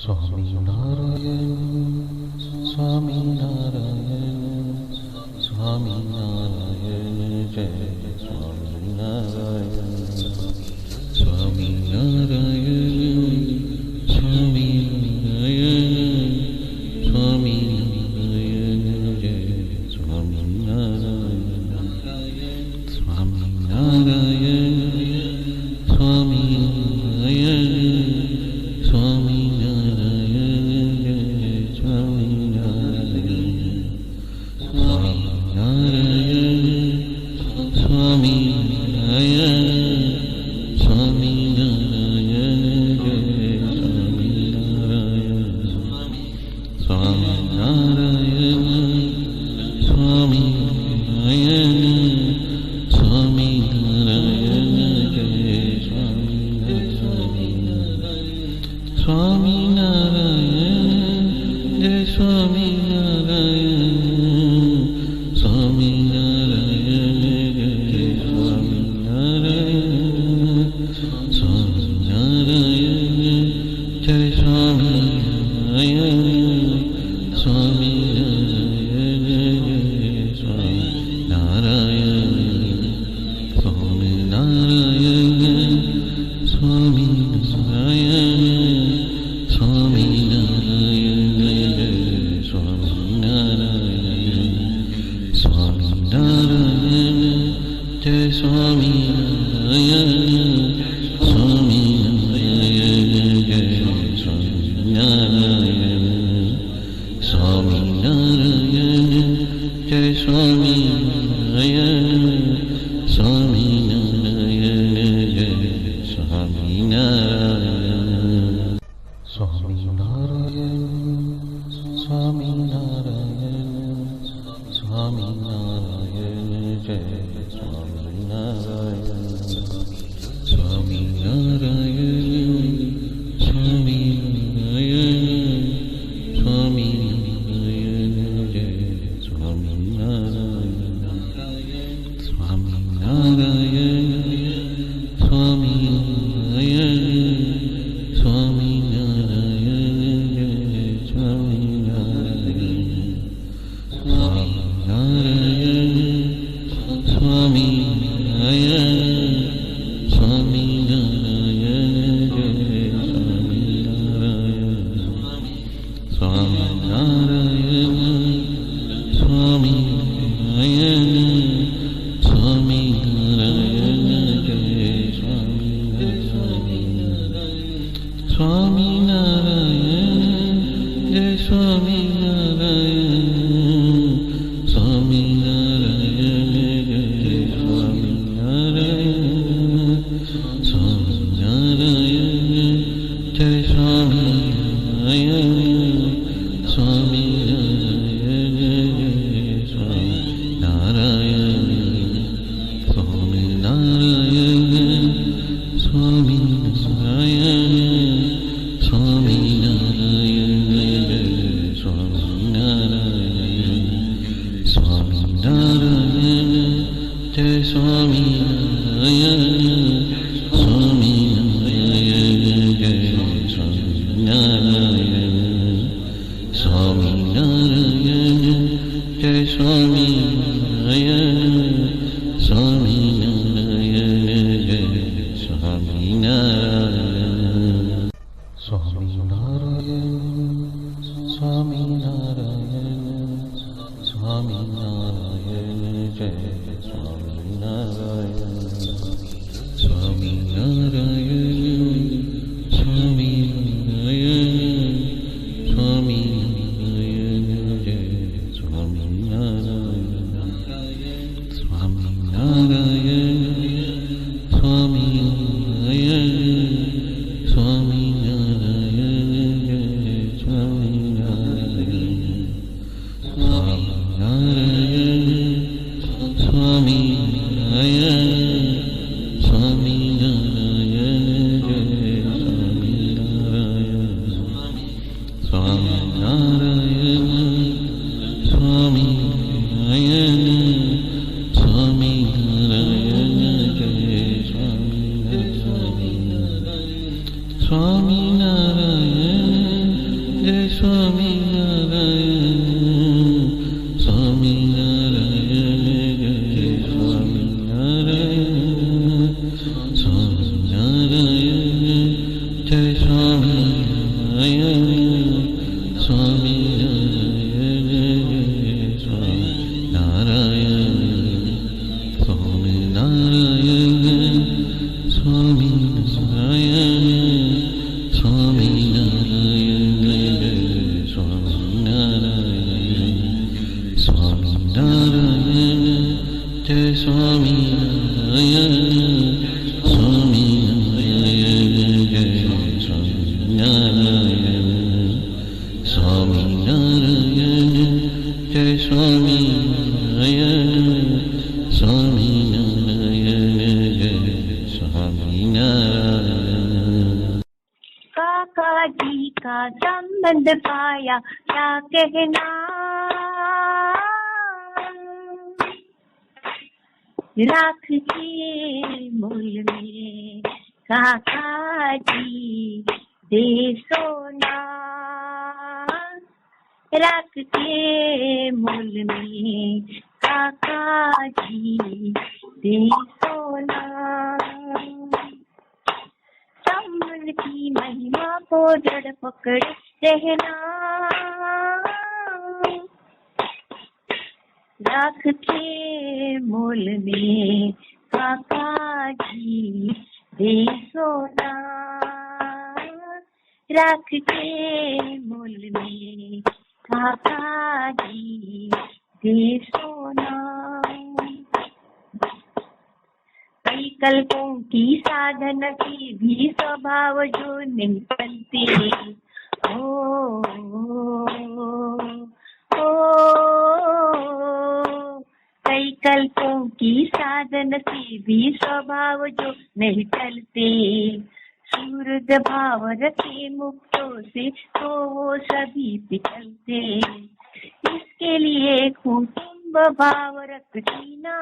स्वामी नारायण स्वामी नारायण स्वामी नारायण जय स्वामी नारायण स्वामी नारायण स्वामी नारायण स्वामी नारायण जय स्वामी नारायण स्वामी नारायण स्वामी नारायण स्वामी नारायण जय स्वामी नारायण स्वामी नारायण स्वामी नारायण स्वामी नारायण जय स्वामी नारायण स्वामी नारायण स्वामी नारायण स्वामी नारायण जय स्वामी नारायण स्वामी नारायण जय स्वामी नारायण स्वामी नारायण जय स्वामी नारायण स्वामी नारायण जय स्वामी नारायण स्वामी नारायण जय स्वामी नारायण स्वामी नारायण स्वामी नारायण स्वामी नारायण जय स्वामी नारायण स्वामी नारायण जय स्वामी नारायण स्वामी नारायण जय स्वामी नारायण स्वामी नारायण जय स्वामी नारायण स्वामी नारायण जय स्वामी नारायण स्वामी नारायण स्वामी नारायण स्वामी नारायण जय स्वामी नारायण स्वामी नारायण स्वामी नारायण स्वामी नारायण जय स्वामी नारायण स्वामी नारायण स्वामी नारायण स्वामी नारायण जय स्वामी नारायण स्वामी नारायण स्वामी नारायण स्वामी नारायण जय स्वामी नारायण स्वामी नारायण स्वामी नारायण स्वामी नारायण जय स्वामी नारायण स्वामी नारायण जय स्वामी नारायण स्वामी नारायण जय स्वामी नारायण स्वामी नारायण जय स्वामी नारायण स्वामी नारायण जय स्वामी नारायण स्वामी नारायण स्वामी नारायण स्वामी नारायण जय स्वामी नारायण स्वामी नारायण जय स्वामी नारायण स्वामी नारायण जय स्वामी नारायण स्वामी नारायण जय स्वामी नारायण स्वामी नारायण जय स्वामी नारायण स्वामी नारायण स्वामी नारायण स्वामी नारायण जय स्वामी नारायण स्वामी नारायण स्वामी नारायण स्वामी नारायण जय स्वामी नारायण स्वामी नारायण स्वामी नारायण स्वामी नारायण जय स्वामी नारायण स्वामी नारायण स्वामी नारायण स्वामी नारायण जय स्वामी नारायण स्वामी नारायण स्वामी नारायण स्वामी नारायण जय स्वामी नारायण स्वामी नारायण काका जी का संबंध पाया क्या कहना, राख के मूल में काका जी दे सोना, राख के मूल में काका जी दे सोना। संबंध की महिमा को जड़ पकड़े रहना, राख के मूल में काका जी दे सोना, राख के मूल में काका जी दे सोना। कई कल्पों की साधन की भी स्वभाव जो नहीं बनते, ओ, कई कल्पों की साधन से भी स्वभाव जो नहीं टलते, सूरज भाव रखे मुक्तों से तो वो सभी पिछलते, इसके लिए कुटुंब भाव रखती ना,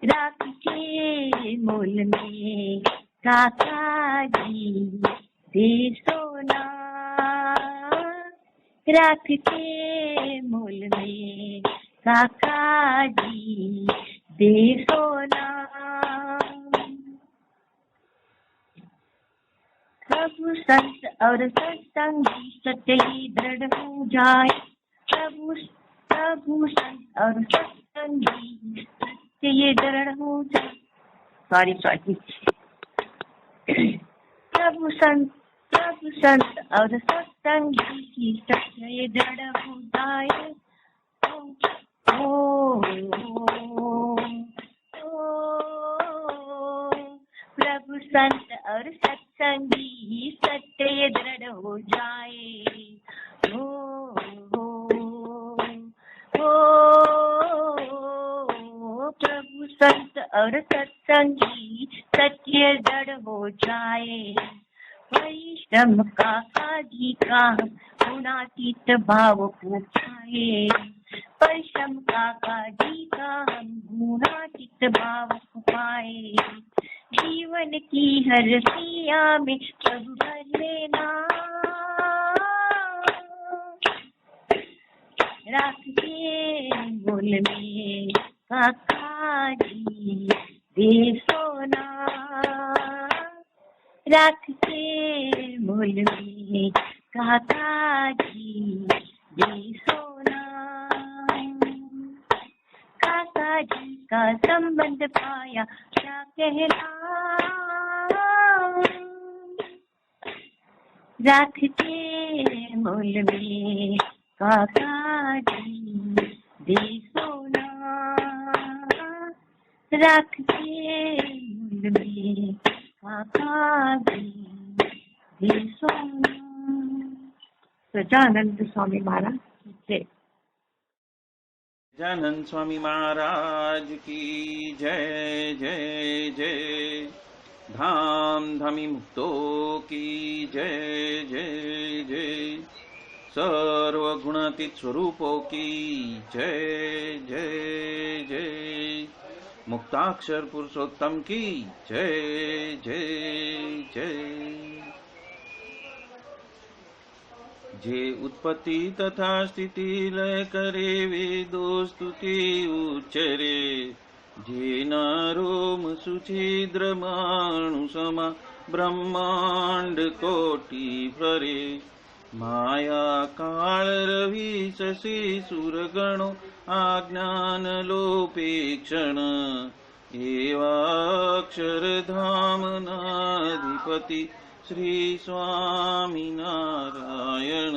राख के मूल में काका जी दे सोना, राख के मूल में काका जी दे सोना। प्रभु संत और सत्संगी सच्चाई दृढ़ हो जाए, प्रभु संत और सत्संगी ये दृढ़ हो जाए, सॉरी प्रभु संत और सत्संगी की सच्चाई दृढ़ हो जाए, प्रभु संत और सत्संगी सत्य दृढ़ हो जाए, प्रभु संत और सत्संगी सत्य दृढ़ हो जाए, परिश्रम काका जी का गुणातीत भाव को पाए, परिश्रम काका जी का हम गुणातीत भाव को पाए, जीवन की हर क्रिया में प्रभु भर लेना, राख के मूल में काका जी दे सोना, राख के मूल में काका जी दे सोना। काका जी का संबंध पाया क्या कहना, राख के मूल में काका जी दे सोना, राख के मूल में काका जी दे सोना। सच्चिदानंद स्वामी महाराज जय। सच्चिदानंद स्वामी महाराज की जय जय जय। धाम धमी मुक्तों की जय जय जय। सर्वगुणातीत स्वरूपों की जय जय जय। मुक्ताक्षर पुरुषोत्तम की जय जय जय। जे उत्पत्ति तथा स्थिति लय करे वेदो स्तुति उच्चरे, जे नारोम सुछिद्र माणु समा ब्रह्मांड कोटि फरे, माया काल रवि शशि सुरगणो आज्ञान लोपेक्षण, एवाक्षरधामनाधिपति श्री स्वामी नारायण।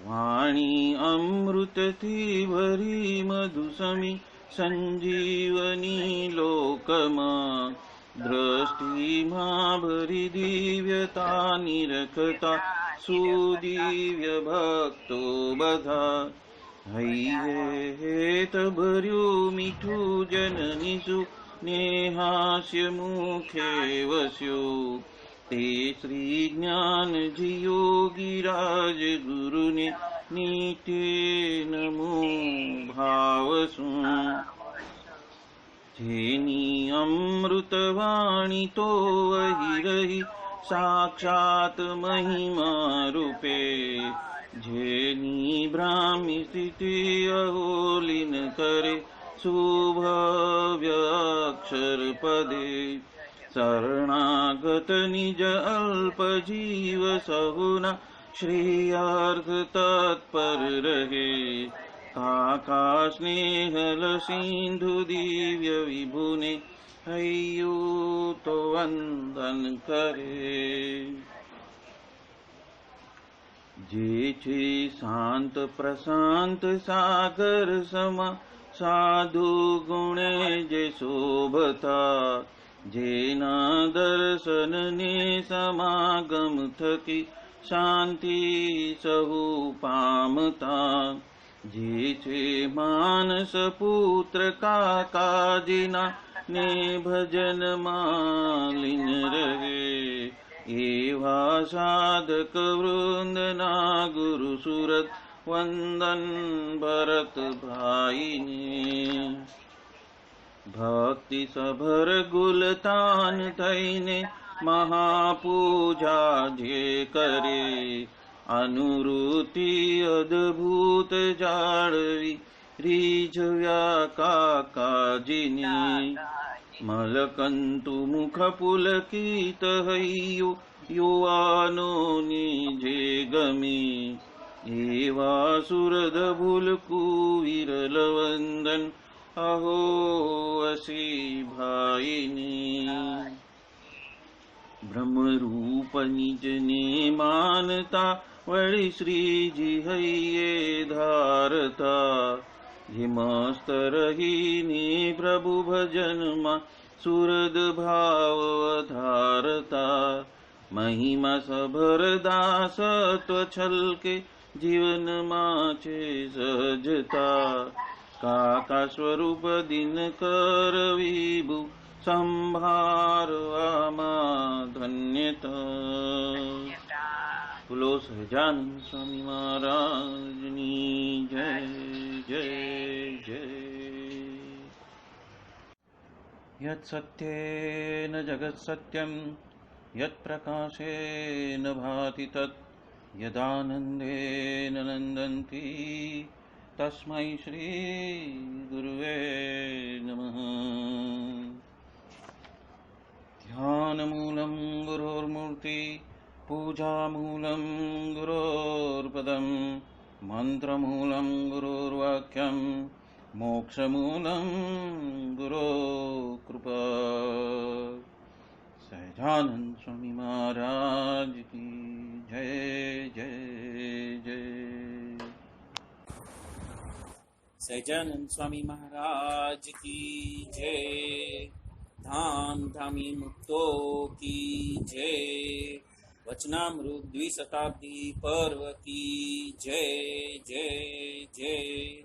वाणी अमृत थी भरी मधुसमी संजीवनी लोकमा। दृष्टि मां भरी दिव्यता निरखता सुदिव्य भक्तो बधा। हेत भर्यु मीठू जननीसु नेहास्य मुखे वस्यो। ते श्री ज्ञान जी योगी राज गुरु ने नीते नमो भावसु। जेनी अमृत वाणी तो वही रही साक्षात महिमा रूपे। जेनी ब्राह्मी स्थिति अहोलिन करे शुभव्य अक्षर पदे। शरणागत निज अल्प जीव सहुना श्रेयार्थ तत्पर रहे। काका स्नेहल सिंधु दिव्य विभुने हय्यू तो वंदन करे। जेछे शांत प्रशांत सागर समा साधु गुणे जे शोभता। जेना दर्शन ने समागम थकी शांति सहु पामता। जेछे मानस पुत्र काका जिना ने भजन मालिन रहे। एवा साधक वृंद ना गुरु सुरत वंदन भरत भाई ने। भक्ति सभर गुलतान थईने महापूजा जे करे। अनुरूति अद्भुत जाळवी रीझव्या काकाजीने। मलकंतु मुख पुलकित हय्यो युवानो निजे गमी। एवा सुरद भुलकु विरल वंदन अहो असी भाईनी। ब्रह्म रूप निज ने मानता वळी श्री जी हइये धारता। ये मस्त रहीने प्रभु भजन मा सुरद भाव धारता। महिमा सभर दासत्व छलके जीवन माचे सहजता। काका स्वरूप दिन कर विभु संभारवामा धन्यता। बोलो सहजानंद स्वामी महाराज की जय जय जय। यत् सत्येन जगत् सत्यं यत् प्रकाशेन भाति तत् यदानन्देन नन्दन्ति तस्मै श्री गुरुवे नमः। ध्यानमूलं गुरोर्मूर्ति पूजामूलं गुरोर्पदं मन्त्रमूलं गुरोर्वाक्यं मोक्षमूलं गुरो कृपा। सहजानंद स्वामी महाराज की जय जय जय। सहजानंद स्वामी महाराज की जय। धाम धामी मुक्तो की जय। वचनामृत द्विशताब्दी पर्व की जय जय जय।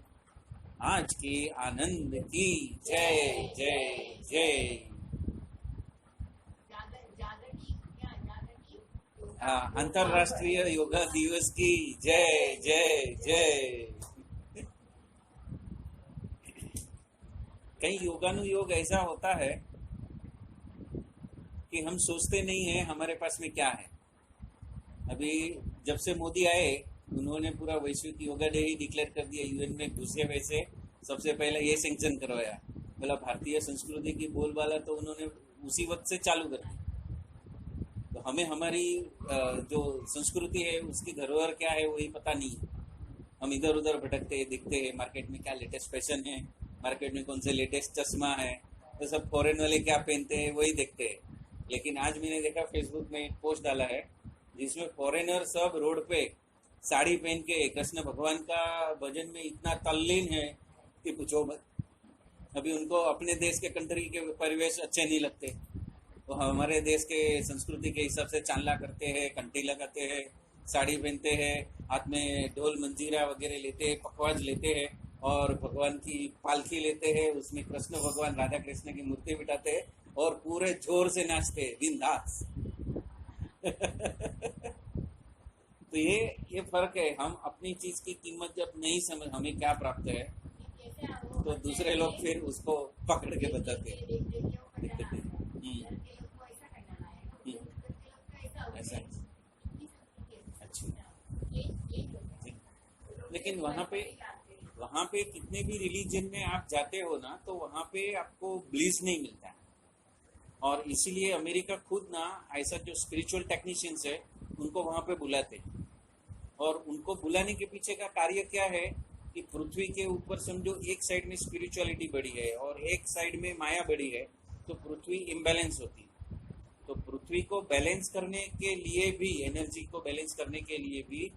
आज के आनंद की जय जय जय। अंतरराष्ट्रीय योगा दिवस की जय जय जय। कई योगानुयोग ऐसा होता है कि हम सोचते नहीं है हमारे पास में क्या है। अभी जब से मोदी आए उन्होंने पूरा वैश्विक योगा डे ही डिक्लेयर कर दिया। यूएन में घुसे वैसे सबसे पहले ये सैंक्शन करवाया। बोला भारतीय संस्कृति की बोलबाला तो उन्होंने उसी वक्त से चालू कर दी। तो हमें हमारी जो संस्कृति है उसकी धरोहर क्या है वही पता नहीं। हम इधर उधर भटकते हैं, दिखते हैं मार्केट में क्या लेटेस्ट फैशन है, मार्केट में कौन से लेटेस्ट चश्मा है, तो सब फॉरेन वाले क्या पहनते हैं वही देखते हैं। लेकिन आज मैंने देखा फेसबुक में एक पोस्ट डाला है जिसमें फॉरेनर सब रोड पे साड़ी पहन के कृष्ण भगवान का भजन में इतना तल्लीन है कि पूछो मत। अभी उनको अपने देश के कंट्री के परिवेश अच्छे नहीं लगते, तो हमारे देश के संस्कृति के हिसाब से चांदला करते हैं, कंठी लगाते हैं, साड़ी पहनते हैं, हाथ में ढोल मंजीरा वगैरह लेते हैं, पखवाज लेते हैं और भगवान की पालकी लेते हैं, उसमें कृष्ण भगवान राधा कृष्ण की मूर्ति बिठाते हैं और पूरे जोर से नाचते हैं बिंदास। तो ये फर्क है। हम अपनी चीज की कीमत जब नहीं समझ हमें क्या प्राप्त है तो दूसरे लोग फिर उसको पकड़ के बताते हैं। ऐसा अच्छा। लेकिन वहाँ पे कितने भी रिलीजन में आप जाते हो ना तो वहाँ पे आपको ब्लिस नहीं मिलता है। और इसीलिए अमेरिका खुद ना ऐसा जो स्पिरिचुअल टेक्नीशियंस है उनको वहाँ पे बुलाते हैं। और उनको बुलाने के पीछे का कार्य क्या है कि पृथ्वी के ऊपर समझो एक साइड में स्पिरिचुअलिटी बढ़ी है और एक साइड में माया बढ़ी है, तो पृथ्वी इम्बैलेंस होती है। तो पृथ्वी को बैलेंस करने के लिए भी, एनर्जी को बैलेंस करने के लिए भी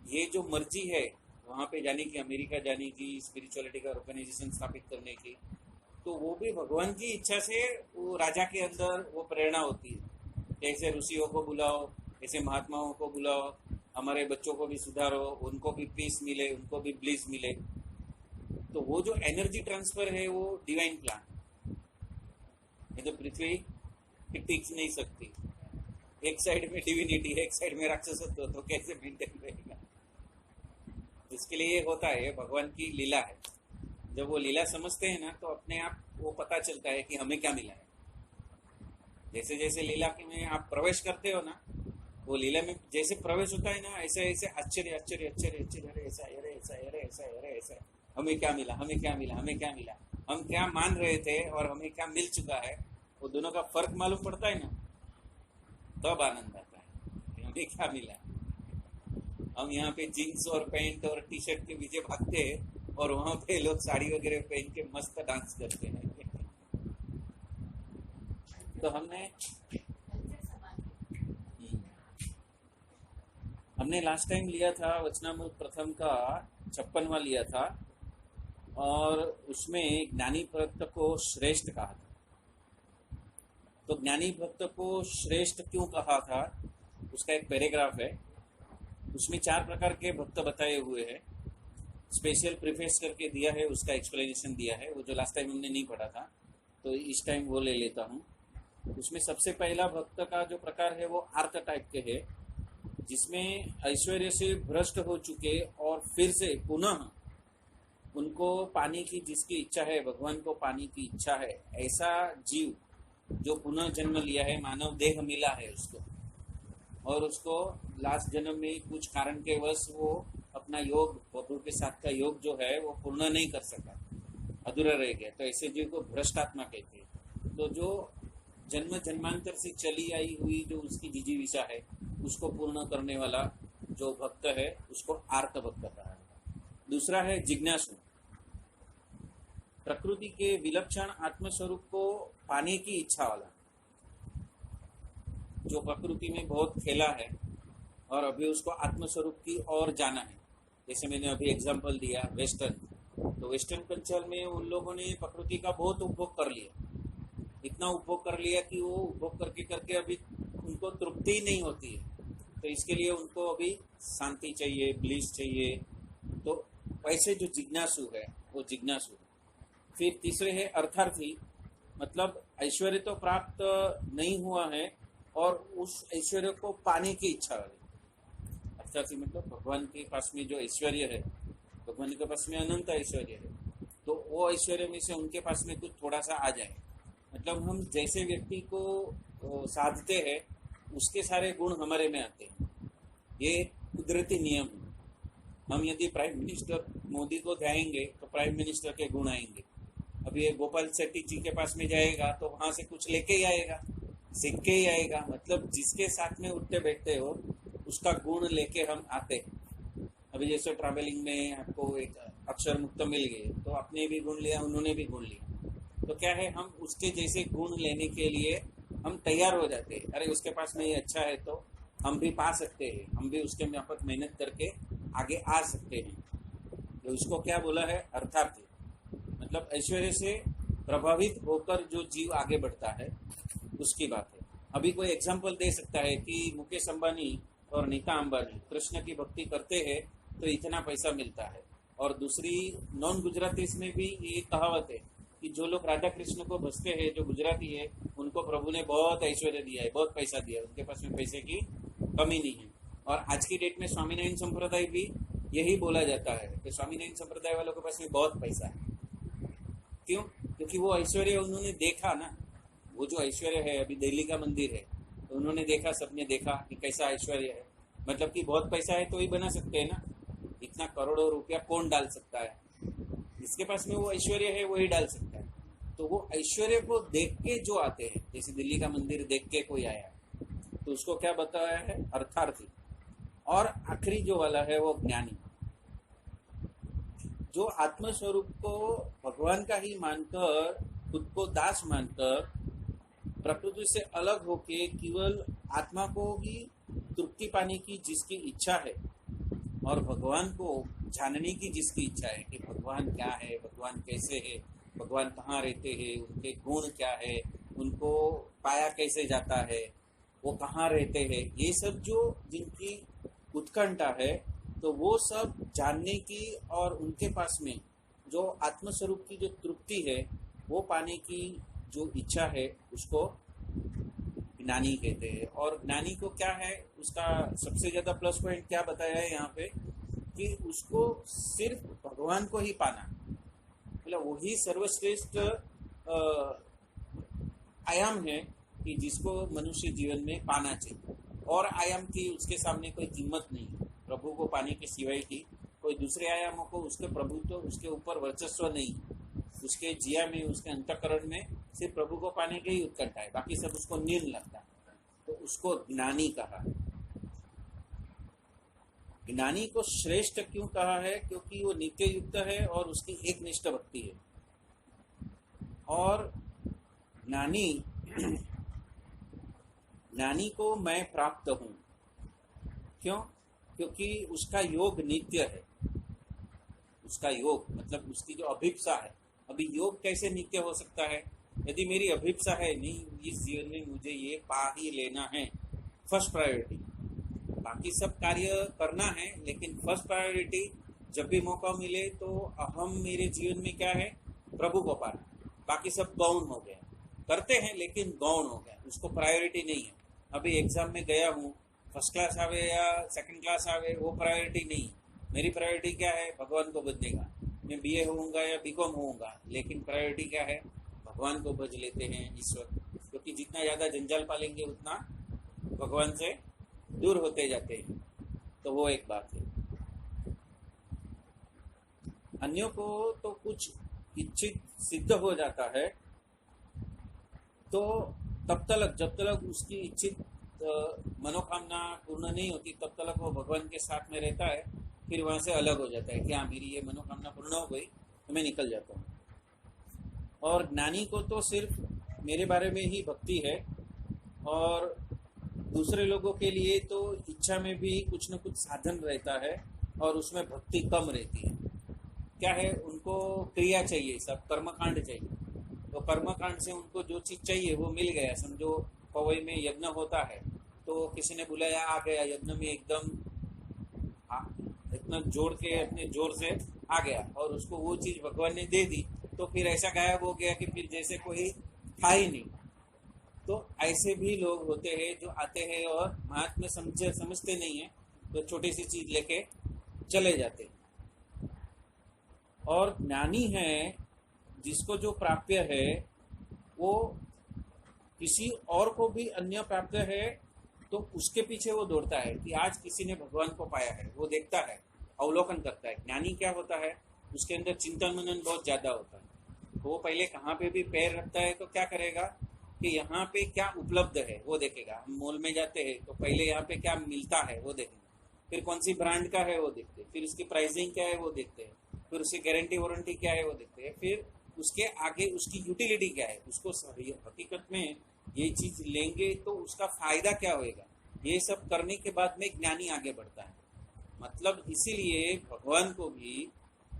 ये जो मर्जी है वहाँ पे जाने की, अमेरिका जाने की, स्पिरिचुअलिटी का ऑर्गेनाइजेशन स्थापित करने की, तो वो भी भगवान की इच्छा से वो राजा के अंदर वो प्रेरणा होती है। ऐसे ऋषियों को बुलाओ, ऐसे महात्माओं को बुलाओ, हमारे बच्चों को भी सुधारो, उनको भी पीस मिले, उनको भी ब्लिस मिले। तो वो जो एनर्जी ट्रांसफर है वो डिवाइन प्लान। ये तो पृथ्वी टिक नहीं सकती, एक साइड में डिविनिटी है, एक साइड में राक्षसत्व, तो कैसे मेंटेन रहेगा? इसके लिए ये होता है, भगवान की लीला है। जब वो लीला समझते हैं ना तो अपने आप वो पता चलता है कि हमें क्या मिला है। जैसे जैसे लीला में आप प्रवेश करते हो ना, वो लीला में जैसे प्रवेश होता है ना, ऐसे ऐसे आश्चर्य आश्चर्य आश्चर्य आश्चर्य, अरे ऐसा, अरे ऐसा, अरे ऐसा, अरे ऐसा, हमें क्या मिला, हमें क्या मिला, हमें क्या मिला, हम क्या मान रहे थे और हमें क्या मिल चुका है, वो दोनों का फर्क मालूम पड़ता है ना, तब आनंद आता है कि हमें क्या मिला। हम यहाँ पे जीन्स और पैंट और टी शर्ट के पीछे भागते हैं और वहां पे लोग साड़ी वगैरह पहन के मस्त डांस करते हैं। तो हमने लास्ट टाइम लिया था वचनामृत प्रथम का 56वां लिया था और उसमें ज्ञानी भक्त को श्रेष्ठ कहा था। तो ज्ञानी भक्त को श्रेष्ठ क्यों कहा था, उसका एक पैराग्राफ है, उसमें 4 प्रकार के भक्त बताए हुए हैं। स्पेशल प्रीफेस करके दिया है, उसका एक्सप्लेनेशन दिया है, वो जो लास्ट टाइम हमने नहीं पढ़ा था, तो इस टाइम वो ले लेता हूँ। उसमें सबसे पहला भक्त का जो प्रकार है वो आर्त टाइप के है, जिसमें ऐश्वर्य से भ्रष्ट हो चुके और फिर से पुनः उनको पाने की जिसकी इच्छा है, भगवान को पाने की इच्छा है, ऐसा जीव जो पुनः जन्म लिया है, मानव देह मिला है उसको, और उसको लास्ट जन्म में कुछ कारण के वश वो अपना योग, प्रभु के साथ का योग जो है वो पूर्ण नहीं कर सका, अधूरा रह गया, तो ऐसे जीव को भ्रष्ट आत्मा कहते हैं। तो जो जन्म जन्मांतर से चली आई हुई जो उसकी जिजीविषा है उसको पूर्ण करने वाला जो भक्त है उसको आर्त भक्त कहा है। दूसरा है जिज्ञासु, प्रकृति के विलक्षण आत्मस्वरूप को पाने की इच्छा वाला, जो प्रकृति में बहुत खेला है और अभी उसको आत्मस्वरूप की ओर जाना है। जैसे मैंने अभी एग्जांपल दिया वेस्टर्न, तो वेस्टर्न कल्चर में उन लोगों ने प्रकृति का बहुत उपभोग कर लिया, इतना उपभोग कर लिया कि वो उपभोग करके करके अभी उनको तृप्ति ही नहीं होती है, तो इसके लिए उनको अभी शांति चाहिए, ब्लिस चाहिए। तो वैसे जो जिज्ञासु है वो जिज्ञासु। फिर तीसरे है अर्थार्थी, मतलब ऐश्वर्य तो प्राप्त नहीं हुआ है और उस ऐश्वर्य को पाने की इच्छा वाली। अर्थार्थी मतलब भगवान के पास में जो ऐश्वर्य है, भगवान के पास में अनंत ऐश्वर्य है, तो वो ऐश्वर्य में से उनके पास में कुछ थोड़ा सा आ जाए। मतलब हम जैसे व्यक्ति को साधते हैं उसके सारे गुण हमारे में आते हैं, ये कुदरती नियम है। हम यदि प्राइम मिनिस्टर मोदी को ध्याएंगे तो प्राइम मिनिस्टर के गुण आएंगे। अभी ये गोपाल सेट्टी जी के पास में जाएगा तो वहां से कुछ लेके ही आएगा, सीख के ही आएगा। मतलब जिसके साथ में उठते बैठते हो उसका गुण लेके हम आते हैं। अभी जैसे ट्रैवलिंग में आपको एक अक्षर मुक्त मिल गए तो आपने भी गुण लिया, उन्होंने भी गुण लिया, तो क्या है, हम उसके जैसे गुण लेने के लिए हम तैयार हो जाते हैं। अरे उसके पास में ये अच्छा है तो हम भी पा सकते हैं, हम भी उसके माफक मेहनत करके आगे आ सकते हैं। तो इसको क्या बोला है, अर्थार्थी। मतलब ऐश्वर्य से प्रभावित होकर जो जीव आगे बढ़ता है उसकी बात है। अभी कोई एग्जाम्पल दे सकता है कि मुकेश अंबानी और नीता अंबानी कृष्ण की भक्ति करते हैं तो इतना पैसा मिलता है। और दूसरी नॉन गुजरातीज में भी ये कहावत है कि जो लोग राधा कृष्ण को भजते हैं, जो गुजराती है, उनको प्रभु ने बहुत ऐश्वर्य दिया है, बहुत पैसा दिया है, उनके पास में पैसे की कमी नहीं है। और आज की डेट में स्वामीनारायण संप्रदाय भी यही बोला जाता है कि स्वामीनारायण संप्रदाय वालों के पास में बहुत पैसा है। क्यों? क्योंकि वो ऐश्वर्य उन्होंने देखा ना। वो जो ऐश्वर्य है, अभी दिल्ली का मंदिर है, तो उन्होंने देखा, सबने देखा कि कैसा ऐश्वर्य है। मतलब कि बहुत पैसा है तो ही बना सकते हैं ना, इतना करोड़ों रुपया कौन डाल सकता है? जिसके पास में वो ऐश्वर्य है वही डाल सकता है। तो वो ऐश्वर्य को देख के जो आते हैं, जैसे दिल्ली का मंदिर देख के कोई आया तो उसको क्या बताया है, अर्थार्थी। और आखिरी जो वाला है वो ज्ञानी, जो आत्मस्वरूप को भगवान का ही मानकर, खुद को दास मानकर, प्रकृति से अलग होके केवल आत्मा को ही तृप्ति पाने की जिसकी इच्छा है और भगवान को जानने की जिसकी इच्छा है कि भगवान क्या है, भगवान कैसे है, भगवान कहाँ रहते हैं, उनके गुण क्या है, उनको पाया कैसे जाता है, वो कहाँ रहते हैं, ये सब जो जिनकी उत्कंठा है, तो वो सब जानने की और उनके पास में जो आत्मस्वरूप की जो तृप्ति है वो पाने की जो इच्छा है उसको ज्ञानी कहते हैं। और ज्ञानी को क्या है, उसका सबसे ज्यादा प्लस पॉइंट क्या बताया है यहाँ पे कि उसको सिर्फ भगवान को ही पाना, मतलब वही सर्वश्रेष्ठ आयाम है कि जिसको मनुष्य जीवन में पाना चाहिए। और आयाम की उसके सामने कोई कीमत नहीं है, प्रभु को पाने के सिवाय की कोई दूसरे आयामों को उसके प्रभु तो उसके ऊपर वर्चस्व नहीं। उसके जिया में, उसके अंतःकरण में सिर्फ प्रभु को पाने के ही उत्कंठा है, बाकी सब उसको नील लगता है। तो उसको ज्ञानी कहा। ज्ञानी को श्रेष्ठ क्यों कहा है? क्योंकि वो नित्य युक्त है और उसकी एक निष्ठ भक्ति है। और ज्ञानी को मैं प्राप्त हूं। क्यों? क्योंकि उसका योग नित्य है। उसका योग मतलब उसकी जो अभिप्सा है। अभी योग कैसे नित्य हो सकता है? यदि मेरी अभिप्सा है, नहीं इस जीवन में मुझे ये पा ही लेना है, फर्स्ट प्रायोरिटी, बाकी सब कार्य करना है, लेकिन फर्स्ट प्रायोरिटी जब भी मौका मिले तो अहम मेरे जीवन में क्या है, प्रभु को पाना। बाकी सब गौण हो गया, करते हैं लेकिन गौण हो गया, उसको प्रायोरिटी नहीं है। अभी एग्जाम में गया हूँ, फर्स्ट क्लास आवे या सेकंड क्लास आवे वो प्रायोरिटी नहीं। मेरी प्रायोरिटी क्या है? भगवान को भजने का। मैं बीए होऊंगा या बीकॉम होऊंगा, लेकिन प्रायोरिटी क्या है? भगवान को भज लेते हैं इस वक्त, क्योंकि जितना ज्यादा जंजाल पालेंगे उतना भगवान से दूर होते जाते हैं। तो वो एक बात है। अन्यों को तो कुछ इच्छित सिद्ध हो जाता है तो तब तक जब तक उसकी इच्छित मनोकामना पूर्ण नहीं होती तब तक वो भगवान के साथ में रहता है। फिर वहां से अलग हो जाता है कि हाँ मेरी ये मनोकामना पूर्ण हो गई तो मैं निकल जाता हूँ। और ज्ञानी को तो सिर्फ मेरे बारे में ही भक्ति है और दूसरे लोगों के लिए तो इच्छा में भी कुछ न कुछ साधन रहता है और उसमें भक्ति कम रहती है। क्या है? उनको क्रिया चाहिए, सब कर्मकांड चाहिए। तो कर्मकांड से उनको जो चीज चाहिए वो मिल गया। समझो पवई में यज्ञ होता है तो किसी ने बुलाया, आ गया यज्ञ में, एकदम इतना जोर के अपने जोर से आ गया और उसको वो चीज भगवान ने दे दी तो फिर ऐसा गायब हो गया कि फिर जैसे कोई था ही नहीं। तो ऐसे भी लोग होते हैं जो आते हैं और महात्मा समझते नहीं है तो छोटी सी चीज लेके चले जाते। और ज्ञानी है जिसको जो प्राप्य है वो किसी और को भी अन्य प्राप्त है तो उसके पीछे वो दौड़ता है कि आज किसी ने भगवान को पाया है, वो देखता है, अवलोकन करता है। ज्ञानी क्या होता है? उसके अंदर चिंतन मनन बहुत ज्यादा होता है। तो वो पहले कहाँ पे भी पैर रखता है तो क्या करेगा कि यहाँ पे क्या उपलब्ध है वो देखेगा। हम मॉल में जाते हैं तो पहले यहाँ पे क्या मिलता है वो देखेंगे, फिर कौन सी ब्रांड का है वो देखते हैं, फिर उसकी प्राइसिंग क्या है वो देखते हैं, फिर उसकी गारंटी वारंटी क्या है वो देखते हैं, फिर उसके आगे उसकी यूटिलिटी क्या है, उसको हकीकत में ये चीज लेंगे तो उसका फायदा क्या होएगा, ये सब करने के बाद में ज्ञानी आगे बढ़ता है। मतलब इसीलिए भगवान को भी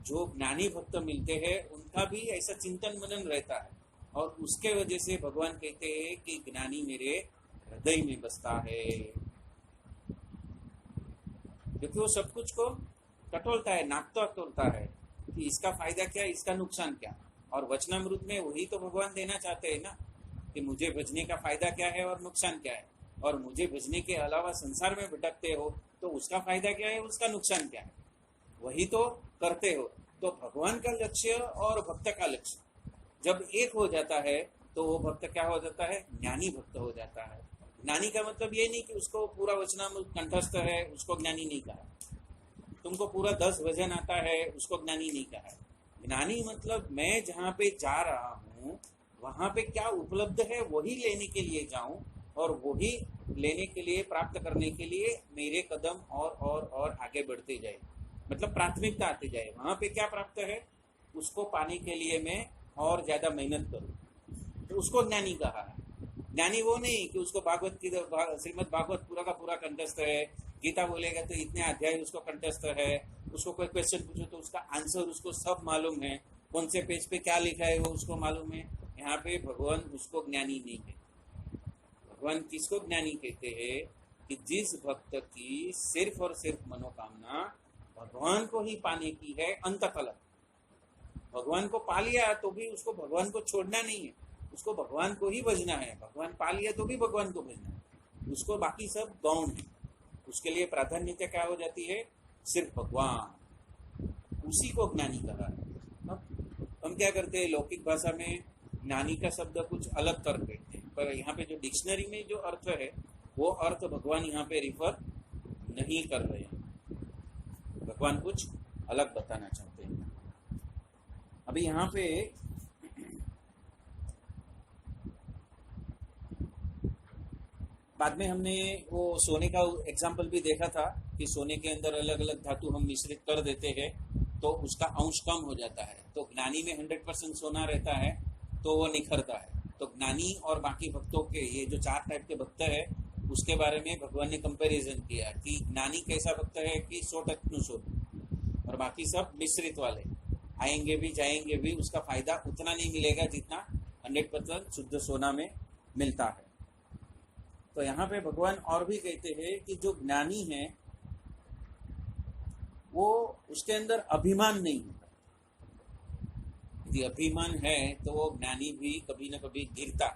जो ज्ञानी भक्त मिलते हैं उनका भी ऐसा चिंतन मनन रहता है, और उसके वजह से भगवान कहते हैं कि ज्ञानी मेरे हृदय में बसता है, क्योंकि वो सब कुछ को टटोलता है, नापता टटोलता है कि इसका फायदा क्या, इसका नुकसान क्या। और वचनामृत में वही तो भगवान देना चाहते हैं ना, कि मुझे भजने का फायदा क्या है और नुकसान क्या है, और मुझे भजने के अलावा संसार में भटकते हो तो उसका फायदा क्या है, उसका नुकसान क्या है, वही तो करते हो। तो भगवान का लक्ष्य और भक्त का लक्ष्य जब एक हो जाता है तो वो भक्त क्या हो जाता है, ज्ञानी भक्त हो जाता है। ज्ञानी का मतलब ये नहीं कि उसको पूरा वचनामृत कंठस्थ है उसको ज्ञानी नहीं कहा, तुमको पूरा 10 भजन आता है उसको ज्ञानी नहीं कहा। ज्ञानी मतलब मैं जहाँ पे जा रहा हूँ वहां पे क्या उपलब्ध है वही लेने के लिए जाऊं, और वही लेने के लिए, प्राप्त करने के लिए मेरे कदम और आगे बढ़ते जाए, मतलब प्राथमिकता आती जाए। वहां पे क्या प्राप्त है उसको पाने के लिए मैं और ज्यादा मेहनत करूं, तो उसको ज्ञानी कहा है। ज्ञानी वो नहीं कि उसको भागवत की श्रीमद् भागवत पूरा का पूरा कंठस्थ है, गीता बोलेगा तो इतने अध्याय उसको कंठस्थ है, उसको कोई क्वेश्चन पूछो तो उसका आंसर उसको सब मालूम है, कौन से पेज पे क्या लिखा है वो उसको मालूम है। यहाँ पे भगवान उसको ज्ञानी नहीं कहते। भगवान किसको ज्ञानी कहते हैं कि जिस भक्त की सिर्फ और सिर्फ मनोकामना भगवान को ही पाने की है, अंतकलक। भगवान को पा लिया तो भी उसको भगवान को छोड़ना नहीं है, उसको भगवान को ही भजना है। भगवान पा लिया तो भी भगवान को भजना है, उसको बाकी सब गौण है। उसके लिए प्राधान्यता क्या हो जाती है, सिर्फ भगवान, उसी को ज्ञानी कहा है। हम क्या करते हैं, लौकिक भाषा में ज्ञानी का शब्द कुछ अलग कर देते हैं, पर यहाँ पे जो डिक्शनरी में जो अर्थ है वो अर्थ भगवान यहाँ पे रिफर नहीं कर रहे हैं, भगवान कुछ अलग बताना चाहते हैं। अभी यहाँ पे बाद में हमने वो सोने का एग्जाम्पल भी देखा था कि सोने के अंदर अलग अलग धातु हम मिश्रित कर देते हैं तो उसका अंश कम हो जाता है। तो ज्ञानी में 100% सोना रहता है तो वो निखरता है। तो ज्ञानी और बाकी भक्तों के ये जो 4 टाइप के भक्त है उसके बारे में भगवान ने कंपैरिजन किया कि ज्ञानी कैसा भक्त है कि 100% और बाकी सब मिश्रित वाले, आएंगे भी जाएंगे भी, उसका फायदा उतना नहीं मिलेगा जितना 100% शुद्ध सोना में मिलता है। तो यहाँ पे भगवान और भी कहते हैं कि जो ज्ञानी है वो उसके अंदर अभिमान नहीं होता। यदि अभिमान है तो वो ज्ञानी भी कभी न कभी गिरता,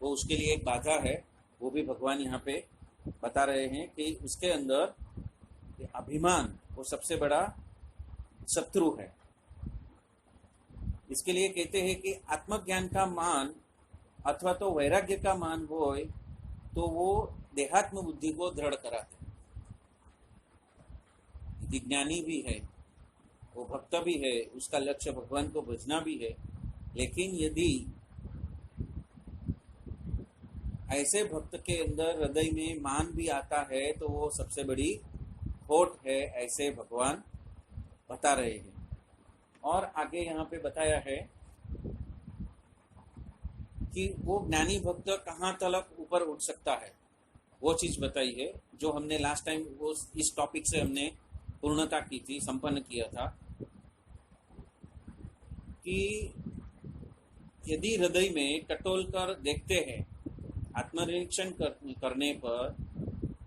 वो उसके लिए एक बाधा है। वो भी भगवान यहाँ पे बता रहे हैं कि उसके अंदर अभिमान वो सबसे बड़ा शत्रु है। इसके लिए कहते हैं कि आत्मज्ञान का मान अथवा तो वैराग्य का मान हो तो वो देहात्म बुद्धि को दृढ़ कराते हैं। यदि ज्ञानी भी है, वो भक्त भी है, उसका लक्ष्य भगवान को भजना भी है, लेकिन यदि ऐसे भक्त के अंदर हृदय में मान भी आता है तो वो सबसे बड़ी खोट है, ऐसे भगवान बता रहे हैं। और आगे यहाँ पे बताया है कि वो ज्ञानी भक्त कहाँ तलक ऊपर उठ सकता है, वो चीज बताई है जो हमने लास्ट टाइम वो इस टॉपिक से हमने पूर्णता की थी, संपन्न किया था कि यदि हृदय में टटोल कर देखते हैं, आत्मनिरीक्षण करने पर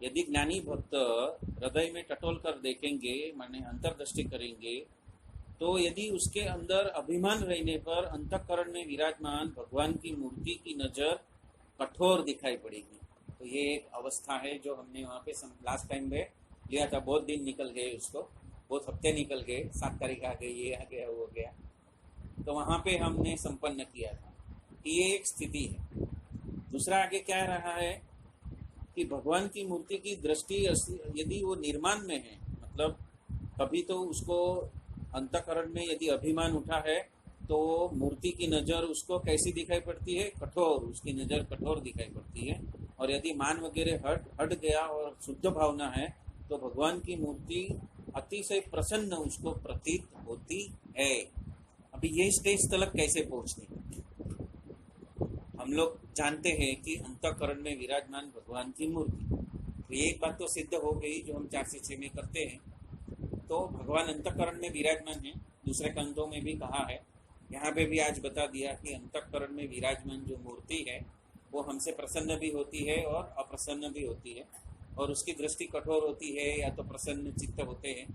यदि ज्ञानी भक्त हृदय में टटोल कर देखेंगे, माने अंतर्दृष्टि करेंगे, तो यदि उसके अंदर अभिमान रहने पर अंतःकरण में विराजमान भगवान की मूर्ति की नजर कठोर दिखाई पड़ेगी। तो ये एक अवस्था है जो हमने वहाँ पे लास्ट टाइम में लिया था। बहुत दिन निकल गए, उसको बहुत हफ्ते निकल गए, 7 तारीख आ गई, ये आ गया, वो हो गया। तो वहाँ पे हमने संपन्न किया था कि ये एक स्थिति है। दूसरा आगे क्या रहा है कि भगवान की मूर्ति की दृष्टि यदि वो निर्माण में है, मतलब कभी तो उसको अंतःकरण में यदि अभिमान उठा है तो मूर्ति की नजर उसको कैसी दिखाई पड़ती है, कठोर, उसकी नजर कठोर दिखाई पड़ती है। और यदि मान वगैरह हट गया और शुद्ध भावना है तो भगवान की मूर्ति अतिशय प्रसन्न उसको प्रतीत होती है। अब अभी ये स्टेज तलक कैसे पहुंचनी? हम लोग जानते हैं कि अंतःकरण में विराजमान भगवान की मूर्ति, तो ये एक बात तो सिद्ध हो गई जो हम 4 से 6 में करते हैं। तो भगवान अंतःकरण में विराजमान है, दूसरे कंधों में भी कहा है, यहाँ पे भी आज बता दिया कि अंतःकरण में विराजमान जो मूर्ति है वो हमसे प्रसन्न भी होती है और अप्रसन्न भी होती है, और उसकी दृष्टि कठोर होती है या तो प्रसन्न चित्त होते हैं,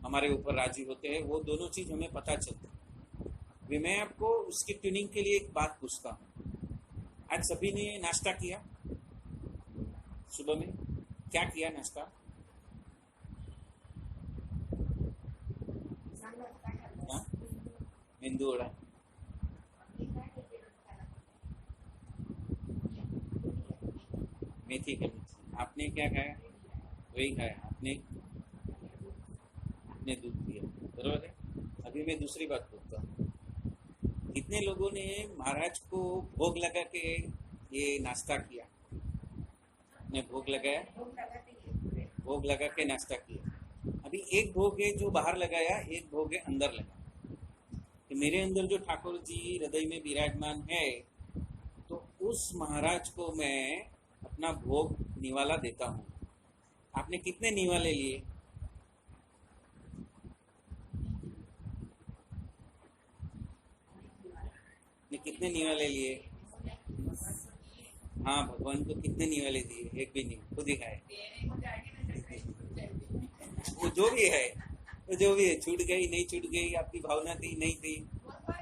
हमारे ऊपर राजी होते हैं, वो दोनों चीज हमें पता चलती है। अभी मैं आपको उसकी ट्यूनिंग के लिए एक बात पूछता हूँ। आज सभी ने नाश्ता किया? सुबह में क्या किया नाश्ता? हाँ? मेंदू वड़ा। मेथी का मिक्स। आपने क्या खाया? वही खाया। आपने दूध पिया, बरोबर है। अभी मैं दूसरी बात पूछता हूँ, कितने लोगों ने महाराज को भोग लगा के ये नाश्ता किया? ने भोग लगाया, भोग लगा के नाश्ता किया। अभी एक भोग है जो बाहर लगाया, एक भोग है अंदर लगा। तो मेरे अंदर जो ठाकुर जी हृदय में विराजमान है, तो उस महाराज को मैं अपना भोग निवाला देता हूँ। आपने कितने निवाले लिए? ने कितने निवाले लिए? हाँ, भगवान को कितने निवाले दिए? एक भी नहीं, खुद ही खाए। वो जो भी है, तो जो भी है, छूट गई नहीं छूट गई, आपकी भावना थी नहीं थी,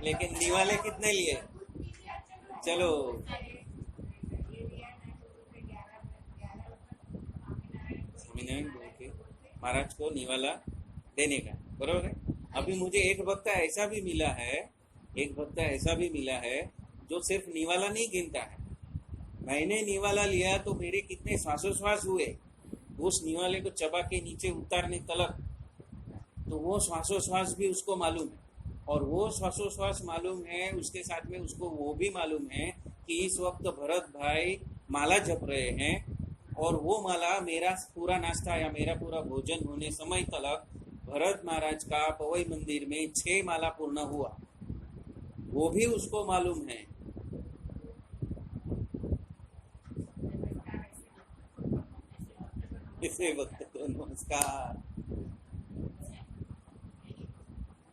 लेकिन निवाले कितने लिए? चलो, स्वामीनारायण बोल के महाराज को निवाला देने का, बरोबर है। अभी मुझे एक भक्त ऐसा भी मिला है, जो सिर्फ निवाला नहीं गिनता है। मैंने निवाला लिया तो मेरे कितने श्वासोश्वास हुए, उस निवाले को चबा के नीचे उतारने तलक, तो वो श्वासोश्वास भी उसको मालूम है। और वो श्वासोश्वास मालूम है, उसके साथ में उसको वो भी मालूम है कि इस वक्त भरत भाई माला जप रहे हैं, और वो माला मेरा पूरा नाश्ता या मेरा पूरा भोजन होने समय तलक भरत महाराज का पवई मंदिर में 6 माला पूर्ण हुआ, वो भी उसको मालूम है। इसे वक्त को नमस्कार।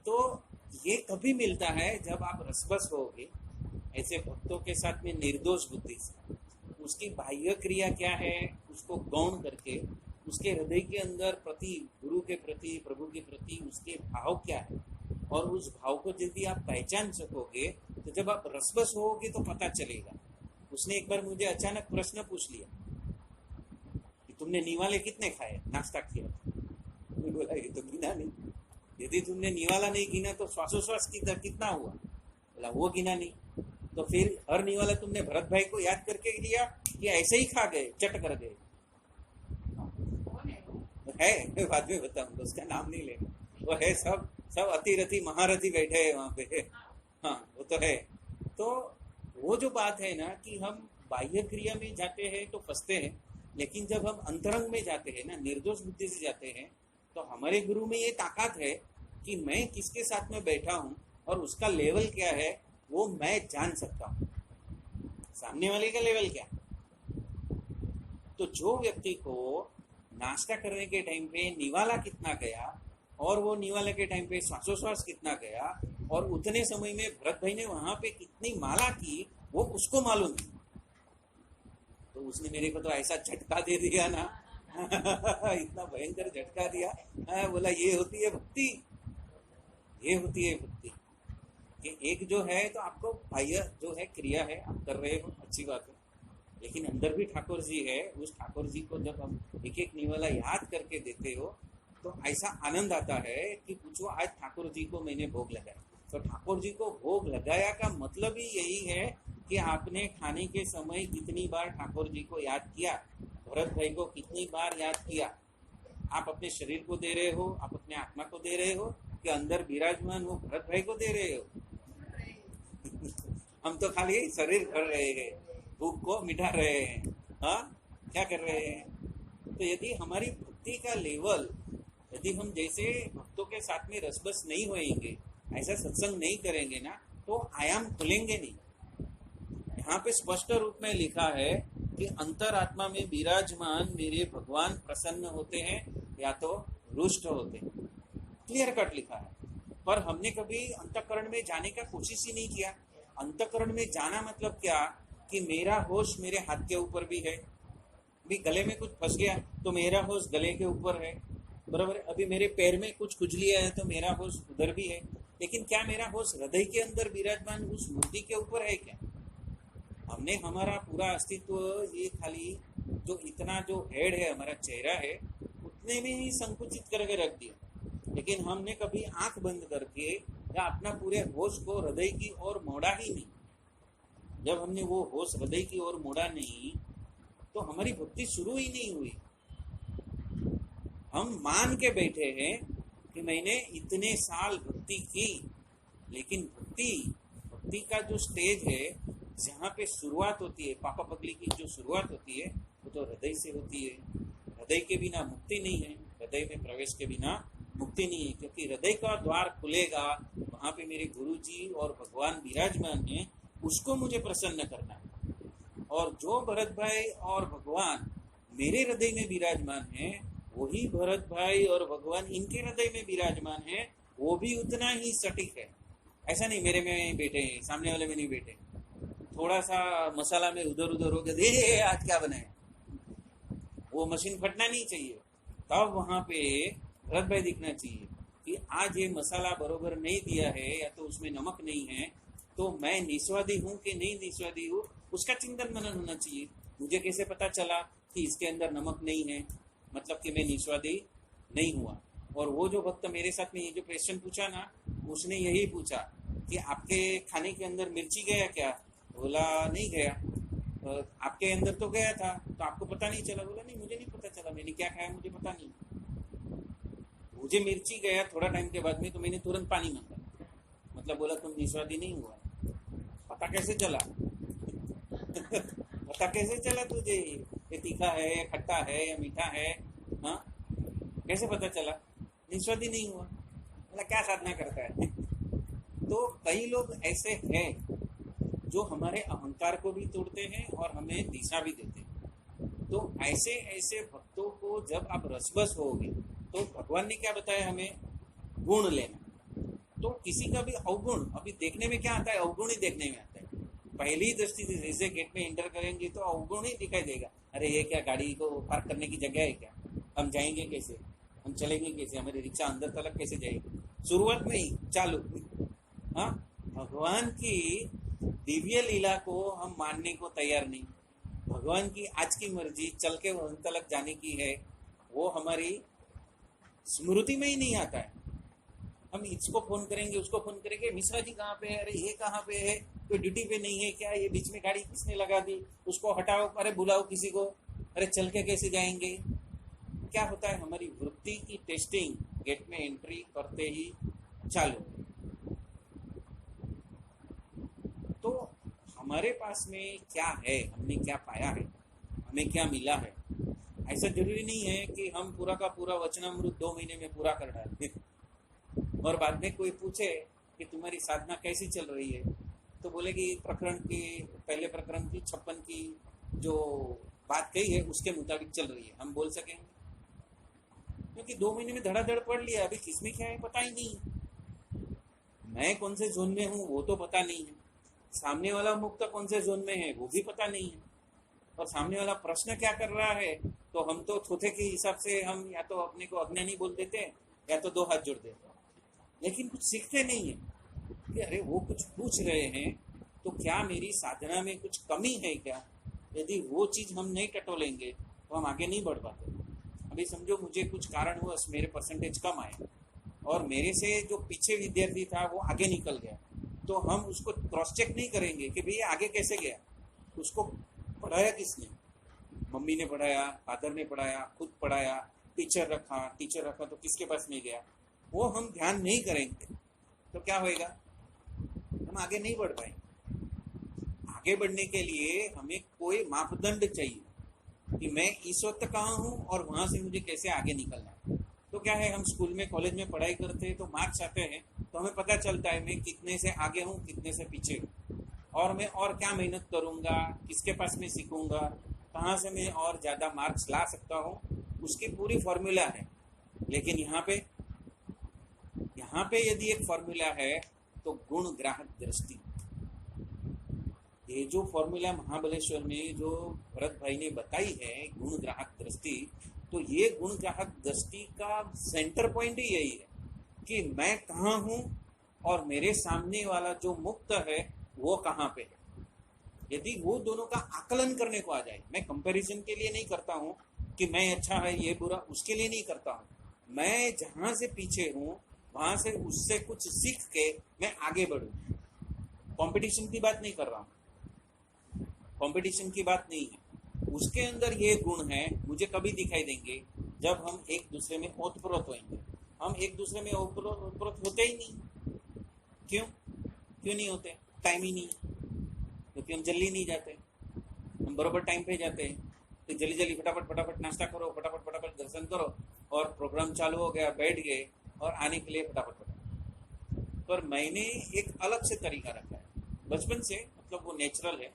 तो ये कभी मिलता है जब आप रसबस होगे ऐसे भक्तों के साथ में निर्दोष बुद्धि से। उसकी बाह्य क्रिया क्या है उसको गौण करके, उसके हृदय के अंदर प्रति गुरु के प्रति, प्रभु के प्रति उसके भाव क्या है, और उस भाव को यदि आप पहचान सकोगे तो जब आप रसबस होगे तो पता चलेगा। उसने एक बार मुझे अचानक प्रश्न पूछ लिया कि तुमने निवाले कितने खाए, नाश्ता किया? मैं बोला ये तो गिना नहीं। यदि तुमने निवाला नहीं गिना तो श्वासोश्वास कितना हुआ? बोला वो गिना नहीं। तो फिर हर निवाला तुमने भरत भाई को याद करके लिया कि ऐसे ही खा गए, चट कर गए? है, मैं बाद में बताऊंगा, उसका नाम नहीं लेना। वो है सब अतिरथी महारथी बैठे हैं वहां पे। हाँ, वो तो है। तो वो जो बात है ना कि हम बाह्य क्रिया में जाते हैं तो फंसते हैं, लेकिन जब हम अंतरंग में जाते हैं ना, निर्दोष बुद्धि से जाते हैं, तो हमारे गुरु में ये ताकत है कि मैं किसके साथ में बैठा हूँ और उसका लेवल क्या है वो मैं जान सकता हूँ, सामने वाले का लेवल क्या। तो जो व्यक्ति को नाश्ता करने के टाइम पे निवाला कितना गया और वो निवाले के टाइम पे श्वासोश्वास कितना गया और उतने समय में भरत भाई ने वहां पे कितनी माला की वो उसको मालूम है। तो उसने मेरे को तो ऐसा झटका दे दिया ना इतना भयंकर झटका दिया। बोला ये होती है भक्ति, ये होती है भक्ति। कि एक जो है तो आपको बाह्य जो है क्रिया है आप कर रहे हो, अच्छी बात है, लेकिन अंदर भी ठाकुर जी है। उस ठाकुर जी को जब हम एक एक निवाला याद करके देते हो तो ऐसा आनंद आता है कि पूछो आज ठाकुर जी को मैंने भोग लगाया। तो ठाकुर जी को भोग लगाया का मतलब ही यही है कि आपने खाने के समय कितनी बार ठाकुर जी को याद किया, भरत भाई को कितनी बार याद किया। आप अपने शरीर को दे रहे हो, आप अपने आत्मा को दे रहे हो, कि अंदर विराजमान वो भरत भाई को दे रहे हो? हम तो खाली शरीर भर रहे हैं, भूख को मिटा रहे हैं। हाँ, क्या कर रहे हैं? तो यदि हमारी भक्ति का लेवल, यदि हम जैसे भक्तों के साथ में रसबस नहीं होएंगे, ऐसा सत्संग नहीं करेंगे ना तो आयाम खुलेंगे नहीं। यहाँ पे स्पष्ट रूप में लिखा है कि अंतरात्मा में विराजमान मेरे भगवान प्रसन्न होते हैं या तो रुष्ट होते हैं, क्लियर कट लिखा है। पर हमने कभी अंतःकरण में जाने का कोशिश ही नहीं किया। अंतःकरण में जाना मतलब क्या कि मेरा होश मेरे हाथ के ऊपर भी है, अभी गले में कुछ फंस गया तो मेरा होश गले के ऊपर है, बराबर। अभी मेरे पैर में कुछ खुजलियां है तो मेरा होश उधर भी है, लेकिन क्या मेरा होश हृदय के अंदर विराजमान उस मूर्ति के ऊपर है क्या? हमने हमारा पूरा अस्तित्व ये खाली जो इतना जो हेड है, हमारा चेहरा है, उतने में ही संकुचित करके रख दिया। लेकिन हमने कभी आंख बंद करके या अपना पूरे होश को हृदय की ओर मोड़ा ही नहीं। जब हमने वो होश हृदय की ओर मोड़ा नहीं तो हमारी भक्ति शुरू ही नहीं हुई। हम मान के बैठे हैं कि मैंने इतने साल भक्ति की, लेकिन भक्ति का जो स्टेज है जहाँ पे शुरुआत होती है, पापा पगली की जो शुरुआत होती है वो तो हृदय से होती है। हृदय के बिना मुक्ति नहीं है, हृदय में प्रवेश के बिना मुक्ति नहीं है, क्योंकि हृदय का द्वार खुलेगा, वहां पे मेरे गुरु जी और भगवान विराजमान है, उसको मुझे प्रसन्न करना है। और जो भरत भाई और भगवान मेरे हृदय में विराजमान है, वही भरत भाई और भगवान इनके हृदय में विराजमान है, वो भी उतना ही सटीक है। ऐसा नहीं मेरे में बैठे हैं, सामने वाले में नहीं बैठे, थोड़ा सा मसाला में उधर उधर हो गया, आज क्या बनाया, वो मशीन फटना नहीं चाहिए। तब वहां पे भरत भाई दिखना चाहिए कि आज ये मसाला बरोबर नहीं दिया है या तो उसमें नमक नहीं है, तो मैं निस्वादी हूँ कि नहीं निस्वादी हूँ, उसका चिंतन मनन होना चाहिए। मुझे कैसे पता चला कि इसके अंदर नमक नहीं है, मतलब कि मैं निस्वादी नहीं हुआ। और वो जो भक्त मेरे साथ में ये जो क्वेश्चन पूछा ना, उसने यही पूछा कि आपके खाने के अंदर मिर्ची गया क्या? बोला नहीं गया। आपके अंदर तो गया था, तो आपको पता नहीं चला? बोला नहीं, मुझे नहीं पता चला, मैंने क्या खाया मुझे पता नहीं। मुझे मिर्ची गया थोड़ा टाइम के बाद में, तो मैंने तुरंत पानी मांगा, मतलब बोला तुम निस्वादी नहीं हुआ। पता कैसे चला? पता कैसे चला तुझे ये तीखा है या खट्टा है या मीठा है? हाँ, कैसे पता चला? निस्वादी नहीं हुआ। बोला क्या साधना करता है? तो कई लोग ऐसे हैं जो हमारे अहंकार को भी तोड़ते हैं और हमें दिशा भी देते हैं। तो ऐसे ऐसे भक्तों को जब आप रसबस होगे, तो भगवान ने क्या बताया हमें? गुण लेना। तो किसी का भी अवगुण, अभी देखने में क्या आता है? अवगुण ही देखने में आता है। पहली दृष्टि से जैसे गेट में एंटर करेंगे तो अवगुण ही दिखाई देगा। अरे ये क्या, गाड़ी को पार्क करने की जगह है क्या? हम जाएंगे कैसे? हम चलेंगे कैसे? हमारी रिक्शा अंदर तक कैसे जाएगी? शुरुआत में ही चालू। हाँ, भगवान की दिव्य लीला को हम मानने को तैयार नहीं। भगवान की आज की मर्जी चल के वहां तक जाने की है, वो हमारी स्मृति में ही नहीं आता है। हम इसको फोन करेंगे, उसको फोन करेंगे, मिश्रा जी कहाँ पे है? अरे ये कहाँ पे है? कोई ड्यूटी पे नहीं है क्या? ये बीच में गाड़ी किसने लगा दी? उसको हटाओ, अरे बुलाओ किसी को, अरे चल के कैसे जाएंगे? क्या होता है? हमारी वृत्ति की टेस्टिंग गेट में एंट्री करते ही चालू। तो हमारे पास में क्या है, हमने क्या पाया है, हमें क्या मिला है? ऐसा जरूरी नहीं है कि हम पूरा का पूरा वचनामृत 2 महीने में पूरा कर डालें और बाद में कोई पूछे कि तुम्हारी साधना कैसी चल रही है, तो बोले कि प्रकरण की, पहले प्रकरण की 56 की जो बात कही है उसके मुताबिक चल रही है, हम बोल सकेंगे? क्योंकि 2 महीने में धड़ाधड़ पढ़ लिया, अभी किसमें क्या है पता ही नहीं। मैं कौन से जोन में हूँ वो तो पता नहीं है, सामने वाला मुक्त कौन से जोन में है वो भी पता नहीं है, और सामने वाला प्रश्न क्या कर रहा है तो हम तो थोथे के हिसाब से हम या तो अपने को अज्ञानी बोल देते हैं या तो 2 हाथ जोड़ देते हैं, लेकिन कुछ सीखते नहीं है कि अरे वो कुछ पूछ रहे हैं तो क्या मेरी साधना में कुछ कमी है क्या? यदि वो चीज हम नहीं टटोलेंगे तो हम आगे नहीं बढ़ पाते। अभी समझो मुझे कुछ कारणवश मेरे परसेंटेज कम आए और मेरे से जो पीछे विद्यार्थी था वो आगे निकल गया, तो हम उसको क्रॉस चेक नहीं करेंगे कि भाई आगे कैसे गया, उसको पढ़ाया किसने? मम्मी ने पढ़ाया, फादर ने पढ़ाया, खुद पढ़ाया, टीचर रखा तो किसके पास नहीं गया? वो हम ध्यान नहीं करेंगे तो क्या होएगा? हम आगे नहीं बढ़ पाएंगे। आगे बढ़ने के लिए हमें कोई मापदंड चाहिए कि मैं इस वक्त कहाँ हूँ और वहां से मुझे कैसे आगे निकलना है। तो क्या है, हम स्कूल में कॉलेज में पढ़ाई करते हैं तो मार्क्स आते हैं तो हमें पता चलता है मैं कितने से आगे हूँ, कितने से पीछे हूँ, और मैं और क्या मेहनत करूँगा, किसके पास मैं सीखूँगा, कहाँ से मैं और ज़्यादा मार्क्स ला सकता हूँ, उसकी पूरी फॉर्मूला है। लेकिन यहाँ पे यदि एक फॉर्मूला है तो गुण ग्राहक दृष्टि, ये जो फॉर्मूला महाबलेश्वर में जो भरत भाई ने बताई है गुण ग्राहक दृष्टि, तो ये गुण ग्राहक दृष्टि का सेंटर पॉइंट ही यही है कि मैं कहाँ हूँ और मेरे सामने वाला जो मुक्त है वो कहाँ पे है। यदि वो दोनों का आकलन करने को आ जाए, मैं कंपैरिजन के लिए नहीं करता हूँ कि मैं अच्छा है ये बुरा, उसके लिए नहीं करता हूँ, मैं जहाँ से पीछे हूँ वहां से उससे कुछ सीख के मैं आगे बढ़ूँ। कंपटीशन की बात नहीं कर रहा हूँ, कंपटीशन की बात नहीं है, उसके अंदर ये गुण है, मुझे कभी दिखाई देंगे जब हम एक दूसरे में ओतप्रोत होंगे। हम एक दूसरे में ओतप्रोत होते ही नहीं। क्यों नहीं होते? टाइम ही नहीं, क्योंकि हम जल्दी नहीं जाते, हम बराबर टाइम पे जाते हैं। तो जल्दी फटाफट नाश्ता करो, फटाफट दर्शन करो और प्रोग्राम चालू हो गया, बैठ गए और आने के लिए फटाफट। पर मैंने एक अलग से तरीका रखा है बचपन से, मतलब वो नेचुरल है।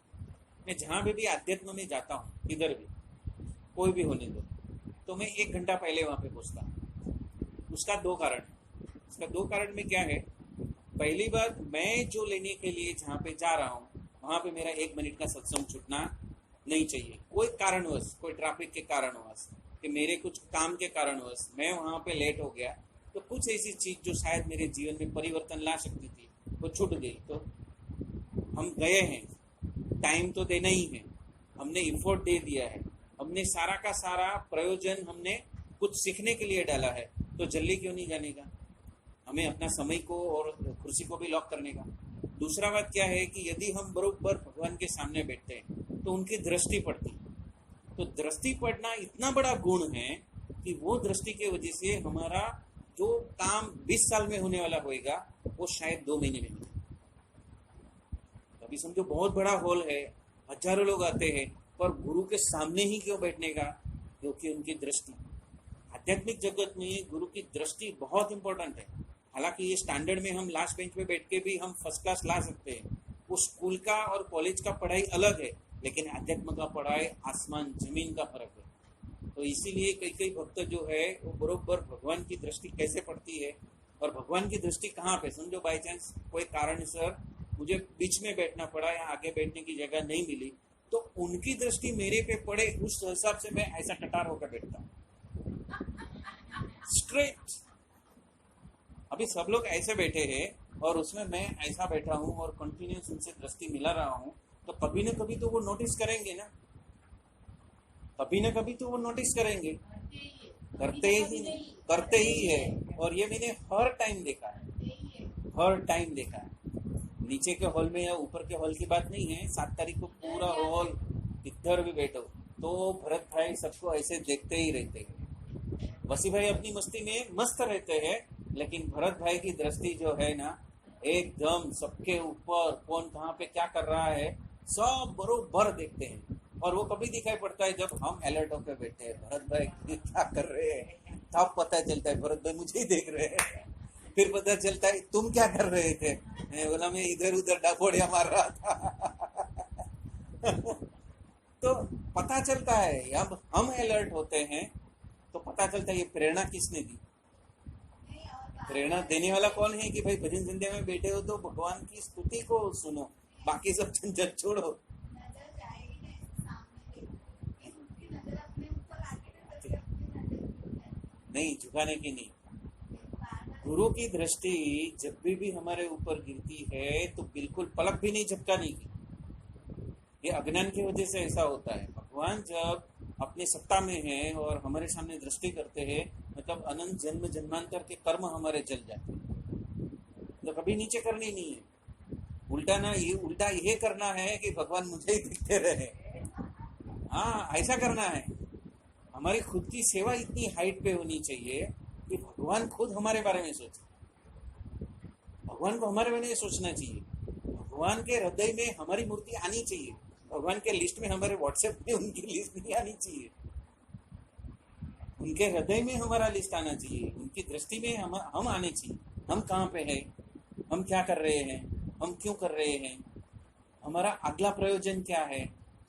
मैं जहाँ भी आध्यात्म में जाता हूँ, इधर भी कोई भी होने दो, तो मैं 1 घंटा पहले वहाँ पे पहुँचता हूँ। उसका 2 कारण है। उसका 2 कारण में क्या है, पहली बात, मैं जो लेने के लिए जहाँ पे जा रहा हूँ वहाँ पे मेरा 1 मिनट का सत्संग छूटना नहीं चाहिए। कोई कारणवश, कोई ट्रैफिक के कारणवश, कि मेरे कुछ काम के कारणवश मैं वहाँ पे लेट हो गया, तो कुछ ऐसी चीज़ जो शायद मेरे जीवन में परिवर्तन ला सकती थी वो छूट गई। तो हम गए हैं, टाइम तो देना ही है, हमने एफर्ट दे दिया है, हमने सारा का सारा प्रयोजन हमने कुछ सीखने के लिए डाला है, तो जल्दी क्यों नहीं जाने का, हमें अपना समय को और कुर्सी को भी लॉक करने का। दूसरा बात क्या है कि यदि हम बरोबर भगवान के सामने बैठते हैं तो उनकी दृष्टि पड़ती, तो दृष्टि पड़ना इतना बड़ा गुण है कि वो दृष्टि के वजह से हमारा जो काम 20 साल में होने वाला होएगा वो शायद 2 महीने में हो जाए। अभी समझो बहुत बड़ा हॉल है, हजारों लोग आते हैं, पर गुरु के सामने ही क्यों बैठने का, क्योंकि उनकी दृष्टि। आध्यात्मिक जगत में गुरु की दृष्टि बहुत इंपॉर्टेंट है। हालांकि ये स्टैंडर्ड में हम लास्ट बेंच पे बैठ के भी हम फर्स्ट क्लास ला सकते हैं, वो स्कूल का और कॉलेज का पढ़ाई अलग है, लेकिन आध्यात्म का पढ़ाई आसमान जमीन का फर्क है। तो इसीलिए कई भक्त जो है वो बरोबर भगवान की दृष्टि कैसे पड़ती है, और भगवान की दृष्टि कहाँ पे, समझो बाई चांस कोई कारण सर मुझे बीच में बैठना पड़ा या आगे बैठने की जगह नहीं मिली, तो उनकी दृष्टि मेरे पे पड़े, उस हिसाब से मैं ऐसा कटार होकर बैठता हूँ स्ट्रेट। अभी सब लोग ऐसे बैठे हैं और उसमें मैं ऐसा बैठा हूँ और कंटिन्यूस उनसे दृष्टि मिला रहा हूँ, तो कभी न कभी तो वो नोटिस करेंगे ना, कभी न कभी तो वो नोटिस करेंगे, करते ही है। और ये मैंने हर टाइम देखा है, नीचे के हॉल में या ऊपर के हॉल की बात नहीं है, 7 तारीख को पूरा हॉल इधर भी बैठो तो भरत भाई सबको ऐसे देखते ही रहते हैं। वसी भाई अपनी मस्ती में मस्त रहते हैं, लेकिन भरत भाई की दृष्टि जो है ना, एकदम सबके ऊपर, कौन कहाँ पे क्या कर रहा है सब बरोबर देखते हैं। और वो कभी दिखाई पड़ता है जब हम अलर्ट होकर बैठे हैं, भरत भाई क्या कर रहे हैं, तब पता चलता है भरत भाई मुझे ही देख रहे हैं। फिर पता चलता है तुम क्या कर रहे थे, मैं बोला मैं इधर उधर डापोड़िया मार रहा था। तो पता चलता है, अब हम अलर्ट होते हैं तो पता चलता है ये प्रेरणा किसने दी। प्रेरणा देने वाला कौन है कि भाई भजन संध्या में बैठे हो तो भगवान की स्तुति को सुनो, बाकी सब झंझट छोड़ो। नहीं, झुकाने की नहीं। गुरु की दृष्टि जब भी हमारे ऊपर गिरती है तो बिल्कुल पलक भी नहीं झपकाने की। ये अज्ञान की वजह से ऐसा होता है। भगवान जब अपनी सत्ता में है और हमारे सामने दृष्टि करते हैं, मतलब अनंत जन्म जन्मांतर के कर्म हमारे जल जाते हैं, तो कभी नीचे करनी नहीं है। उल्टा ये करना है कि भगवान मुझे ही दिखते रहे। हाँ, ऐसा करना है। हमारी खुद की सेवा इतनी हाइट पे होनी चाहिए कि भगवान खुद हमारे बारे में सोचे। भगवान को हमारे बारे में सोचना चाहिए। भगवान के हृदय में हमारी मूर्ति आनी चाहिए। भगवान के लिस्ट में, हमारे व्हाट्सएप में उनकी लिस्ट नहीं आनी चाहिए। उनके हृदय में हमारा लिस्ट आना चाहिए, उनकी दृष्टि में हम आने चाहिए। हम कहाँ पे हैं, हम क्या कर रहे हैं, हम क्यों कर रहे हैं, हमारा अगला प्रयोजन क्या है,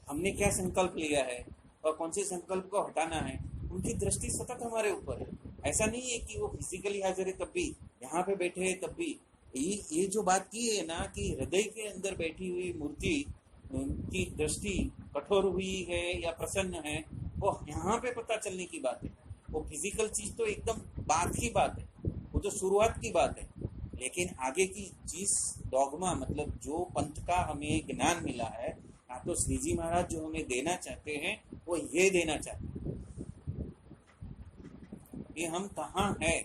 हमने क्या संकल्प लिया है और कौन से संकल्प को हटाना है। उनकी दृष्टि सतत हमारे ऊपर है। ऐसा नहीं है कि वो फिजिकली हाजिर है तब भी, यहाँ पे बैठे हैं तब भी। ये जो बात की है ना कि हृदय के अंदर बैठी हुई मूर्ति की दृष्टि कठोर हुई है या प्रसन्न है, वो यहाँ पे पता चलने की बात है। वो फिजिकल चीज तो एकदम बात की बात है, वो तो शुरुआत की बात है। लेकिन आगे की जिस डॉगमा, मतलब जो पंथ का हमें ज्ञान मिला है, या तो श्री जी महाराज जो हमें देना चाहते हैं वो ये देना चाहते हैं कि हम कहाँ हैं।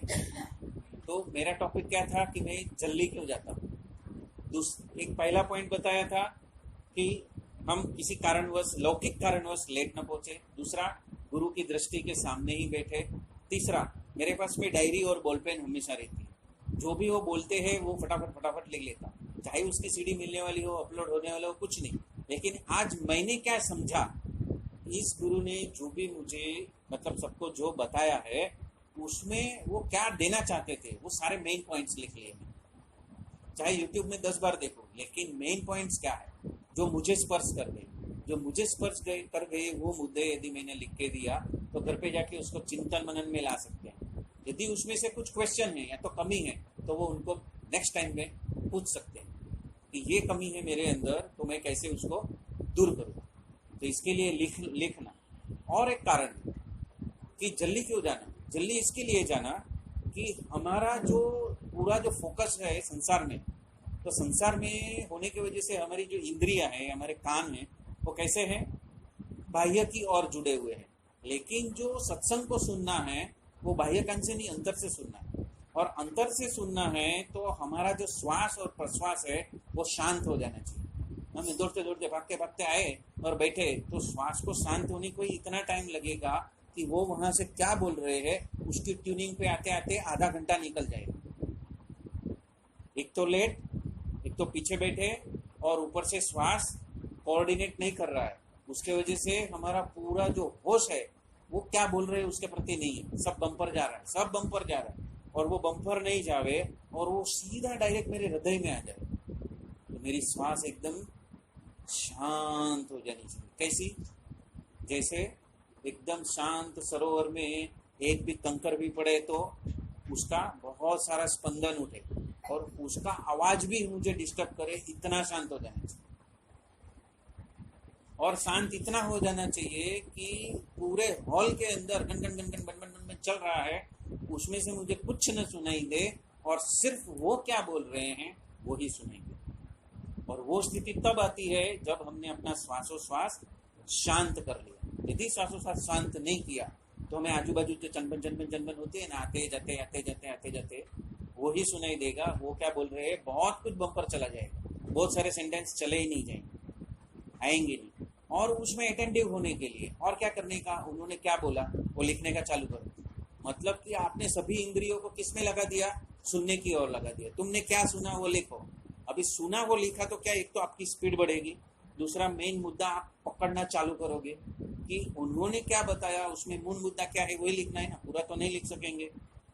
तो मेरा टॉपिक क्या था कि मैं जल्दी क्यों जाता हूँ। एक पहला पॉइंट बताया था कि हम किसी कारणवश, लौकिक कारणवश लेट न पहुंचे। दूसरा, गुरु की दृष्टि के सामने ही बैठे। तीसरा, मेरे पास में डायरी और बॉल पेन हमेशा रहती है। जो भी वो बोलते हैं वो फटाफट लिख लेता, चाहे उसकी सीडी मिलने वाली हो, अपलोड होने वाला हो, कुछ नहीं। लेकिन आज मैंने क्या समझा, इस गुरु ने जो भी मुझे, मतलब सबको जो बताया है, उसमें वो क्या देना चाहते थे, वो सारे मेन पॉइंट्स लिख लिए मैं। चाहे यूट्यूब में 10 बार देखो, लेकिन मेन पॉइंट्स क्या है जो मुझे स्पर्श कर गए, जो मुझे स्पर्श कर गए, वो मुद्दे यदि मैंने लिख के दिया तो घर पे जाके उसको चिंतन मनन में ला सकते हैं। यदि उसमें से कुछ क्वेश्चन है या तो कमी है तो वो उनको नेक्स्ट टाइम में पूछ सकते हैं कि ये कमी है मेरे अंदर, तो मैं कैसे उसको दूर करूँ। तो इसके लिए लिखना। और एक कारण कि जल्दी क्यों जाना, जल्दी इसके लिए जाना कि हमारा जो पूरा जो फोकस है संसार में, तो संसार में होने की वजह से हमारी जो इंद्रियां हैं, हमारे कान हैं, वो कैसे हैं, बाह्य की ओर जुड़े हुए हैं। लेकिन जो सत्संग को सुनना है वो बाह्य कान से नहीं, अंतर से सुनना है। और अंतर से सुनना है तो हमारा जो श्वास और प्रश्वास है वो शांत हो जाना चाहिए। हम दौड़ते दौड़ते भागते आए और बैठे, तो श्वास को शांत होने को ही इतना टाइम लगेगा कि वो वहां से क्या बोल रहे हैं उसकी ट्यूनिंग पे आते आते आधा घंटा निकल जाएगा। एक तो लेट, एक तो पीछे बैठे और ऊपर से श्वास कोऑर्डिनेट नहीं कर रहा है, उसके वजह से हमारा पूरा जो होश है वो क्या बोल रहे हैं उसके प्रति नहीं है, सब बम्पर जा रहा है, सब बम्पर जा रहा है। और वो बम्पर नहीं जावे और वो सीधा डायरेक्ट मेरे हृदय में आ जाए, तो मेरी श्वास एकदम शांत हो जानी चाहिए। कैसी, जैसे एकदम शांत सरोवर में एक भी कंकर भी पड़े तो उसका बहुत सारा स्पंदन उठे और उसका आवाज भी मुझे डिस्टर्ब करे, इतना शांत हो जाना चाहिए। और शांत इतना हो जाना चाहिए कि पूरे हॉल के अंदर गन गन गन गन बन बन बन चल रहा है, उसमें से मुझे कुछ न सुनाई दे और सिर्फ वो क्या बोल रहे हैं वो ही सुनेंगे। और वो स्थिति तब आती है जब हमने अपना श्वासोश्वास शांत कर लिया। यदि श्वासोश्वास शांत नहीं किया तो हमें आजू बाजू जो चनबन होती है ना, आते जाते वो ही सुनाई देगा। वो क्या बोल रहे हैं, बहुत कुछ बम्पर चला जाएगा, बहुत सारे सेंटेंस चले ही नहीं जाएंगे, आएंगे नहीं। और उसमें अटेंटिव होने के लिए और क्या करने का, उन्होंने क्या बोला वो लिखने का चालू करो। मतलब कि आपने सभी इंद्रियों को किसमें लगा दिया, सुनने की ओर लगा दिया। तुमने क्या सुना वो लिखो। अभी सुना वो लिखा तो क्या, एक तो आपकी स्पीड बढ़ेगी, दूसरा मेन मुद्दा आप पकड़ना चालू करोगे कि उन्होंने क्या बताया, उसमें मूल मुद्दा क्या है वही लिखना है ना, पूरा तो नहीं लिख सकेंगे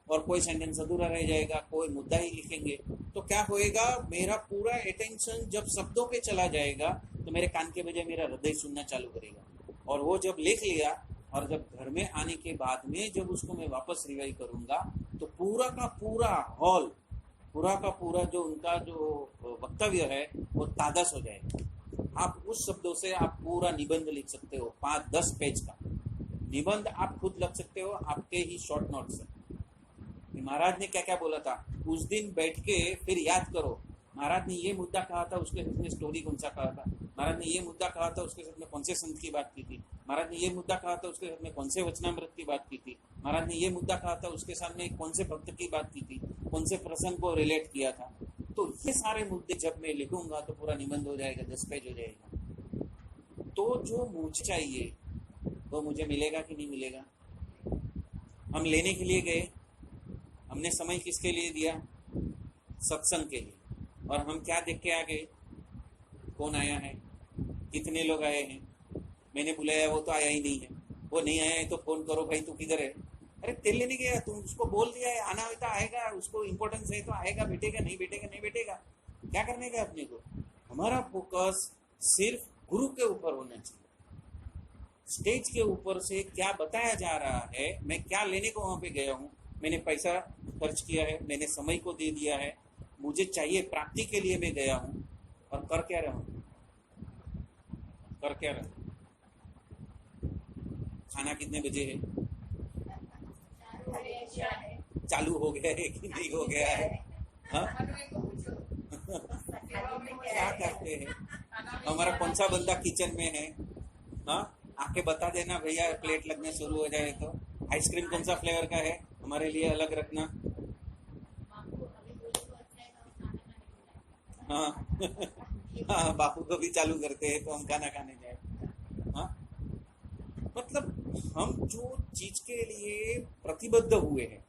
और कोई सेंटेंस अधूरा रह जाएगा, कोई मुद्दा ही लिखेंगे तो क्या होएगा, मेरा पूरा अटेंशन जब शब्दों पे चला जाएगा तो मेरे कान के बजाय मेरा हृदय सुनना चालू करेगा। और वो जब लिख लिया और जब घर में आने के बाद में जब उसको मैं वापस रिवाइव करूंगा तो पूरा का पूरा हॉल, पूरा का पूरा जो उनका जो वक्तव्य है वो तादस हो जाएगा। आप उस शब्दों से आप पूरा निबंध लिख सकते हो, 5-10 पेज का निबंध आप खुद लिख सकते हो आपके ही शॉर्ट नोट से। महाराज ने क्या क्या बोला था उस दिन बैठ के फिर याद करो, महाराज ने ये मुद्दा कहा था, उसके साथ में स्टोरी कौन सा कहा था, महाराज ने ये मुद्दा कहा था, उसके साथ में कौन से संत की बात की थी, महाराज ने ये मुद्दा कहा था, उसके साथ में कौन से वचनामृत की बात की थी, महाराज ने ये मुद्दा कहा था, उसके साथ में कौन से भक्त की बात की थी, कौन से प्रसंग को रिलेट किया था। तो ये सारे मुद्दे जब मैं लिखूंगा तो पूरा निबंध हो जाएगा, 10 पेज हो जाएगा। तो जो मुझे चाहिए वो मुझे मिलेगा कि नहीं मिलेगा। हम लेने के लिए गए, हमने समय किसके लिए दिया, सत्संग के लिए, और हम क्या देख के आ गए, कौन आया है, कितने लोग आए हैं, मैंने बुलाया वो तो आया ही नहीं है, वो नहीं आया है तो फोन करो भाई तू किधर है, अरे तेल लेने गया, तुम उसको बोल दिया है आना है तो आएगा, उसको इम्पोर्टेंस है तो आएगा, बैठेगा नहीं बैठेगा नहीं बैठेगा, क्या करने का अपने को। हमारा फोकस सिर्फ गुरु के ऊपर होना चाहिए। स्टेज के ऊपर से क्या बताया जा रहा है, मैं क्या लेने को वहां पे गया हूँ, मैंने पैसा खर्च किया है, मैंने समय को दे दिया है, मुझे चाहिए प्राप्ति के लिए मैं गया हूँ, और कर क्या रहा हूँ, कर क्या रहा हूँ। खाना कितने बजे है, चालू हो गया है कि नहीं हो गया है, हाँ क्या करते हैं, हमारा कौन सा बंदा किचन में है, हाँ आके बता देना भैया, प्लेट लगने शुरू हो जाए तो। आइसक्रीम कौन सा फ्लेवर का है, हमारे लिए अलग रखना, हाँ हाँ बापू को भी चालू करते हैं तो हम खाना खाने जाए, हाँ। मतलब हम जो चीज के लिए प्रतिबद्ध हुए हैं,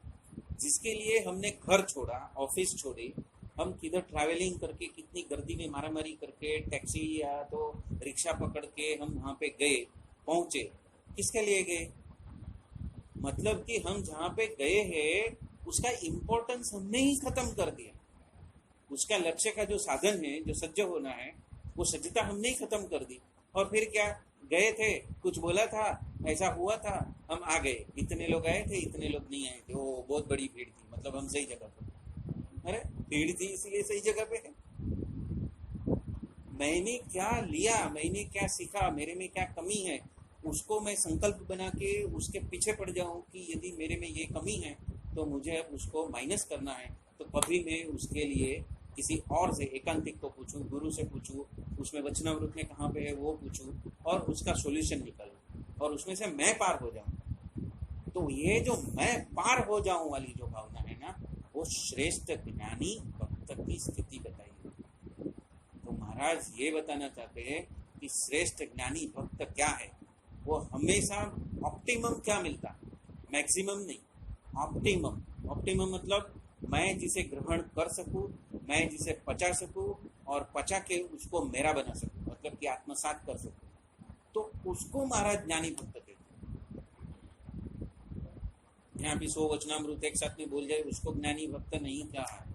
जिसके लिए हमने घर छोड़ा, ऑफिस छोड़ी, हम किधर ट्रैवलिंग करके, कितनी गर्दी में मारामारी करके, टैक्सी या तो रिक्शा पकड़ के हम वहां पे गए, पहुंचे, किसके लिए गए, मतलब कि हम जहाँ पे गए हैं उसका इम्पोर्टेंस हमने ही खत्म कर दिया। उसका लक्ष्य का जो साधन है, जो सज्ज होना है, वो सज्जता हमने ही खत्म कर दी। और फिर क्या, गए थे, कुछ बोला था, ऐसा हुआ था, हम आ गए, इतने लोग आए थे, इतने लोग नहीं आए थे, वो बहुत बड़ी भीड़ थी, मतलब हम सही जगह पे, अरे भीड़ थी इसलिए सही जगह पे है। मैंने क्या लिया, मैंने क्या सीखा, मेरे में क्या कमी है, उसको मैं संकल्प बना के उसके पीछे पड़ जाऊं कि यदि मेरे में ये कमी है तो मुझे अब उसको माइनस करना है, तो कभी मैं उसके लिए किसी और से, एकांतिक को पूछूं, गुरु से पूछूं, उसमें वचनामृत में कहाँ पे है वो पूछूं और उसका सॉल्यूशन निकालूं, और उसमें से मैं पार हो जाऊं। तो ये जो मैं पार हो जाऊं वाली जो भावना है ना, वो श्रेष्ठ ज्ञानी भक्त की स्थिति बताई। तो महाराज ये बताना चाहते हैं कि श्रेष्ठ ज्ञानी भक्त क्या है, वो हमेशा ऑप्टिमम क्या मिलता, मैक्सिमम नहीं, ऑप्टिमम। ऑप्टिमम मतलब मैं जिसे ग्रहण कर सकूं, मैं जिसे पचा सकूं, और पचा के उसको मेरा बना सकूं, मतलब कि आत्मसात कर सकूं, तो उसको महाराज ज्ञानी भक्त कहते हैं। यहाँ भी 100 वचनामृत एक साथ में बोल जाए, उसको ज्ञानी भक्त नहीं कहा है।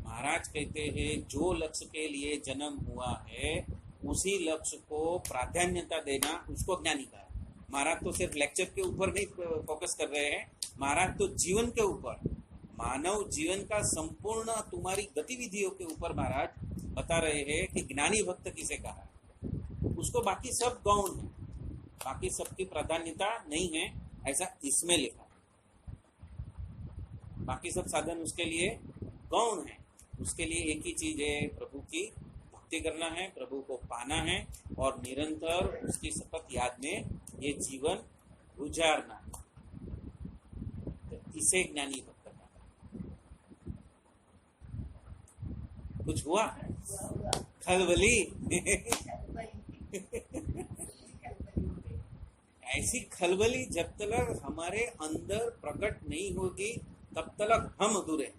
महाराज कहते हैं जो लक्ष्य के लिए जन्म हुआ है उसी लक्ष्य को प्राधान्यता देना, उसको ज्ञानी कहा। महाराज तो सिर्फ लेक्चर के ऊपर नहीं फोकस कर रहे हैं, महाराज तो जीवन के ऊपर, मानव जीवन का संपूर्ण तुम्हारी गतिविधियों के ऊपर महाराज बता रहे हैं कि ज्ञानी भक्त किसे कहा है। उसको बाकी सब गौण है, बाकी सबकी प्राधान्यता नहीं है, ऐसा इसमें लिखा। बाकी सब साधन उसके लिए गौण है, उसके लिए एक ही चीज है, प्रभु की भक्ति करना है, प्रभु को पाना है, और निरंतर उसकी सतत याद में ये जीवन गुजारना है। तो इसे ज्ञानी भक्त कहते हैं। कुछ हुआ खलबली ऐसी खलबली जब तक हमारे अंदर प्रकट नहीं होगी तब तक हम अधूरे।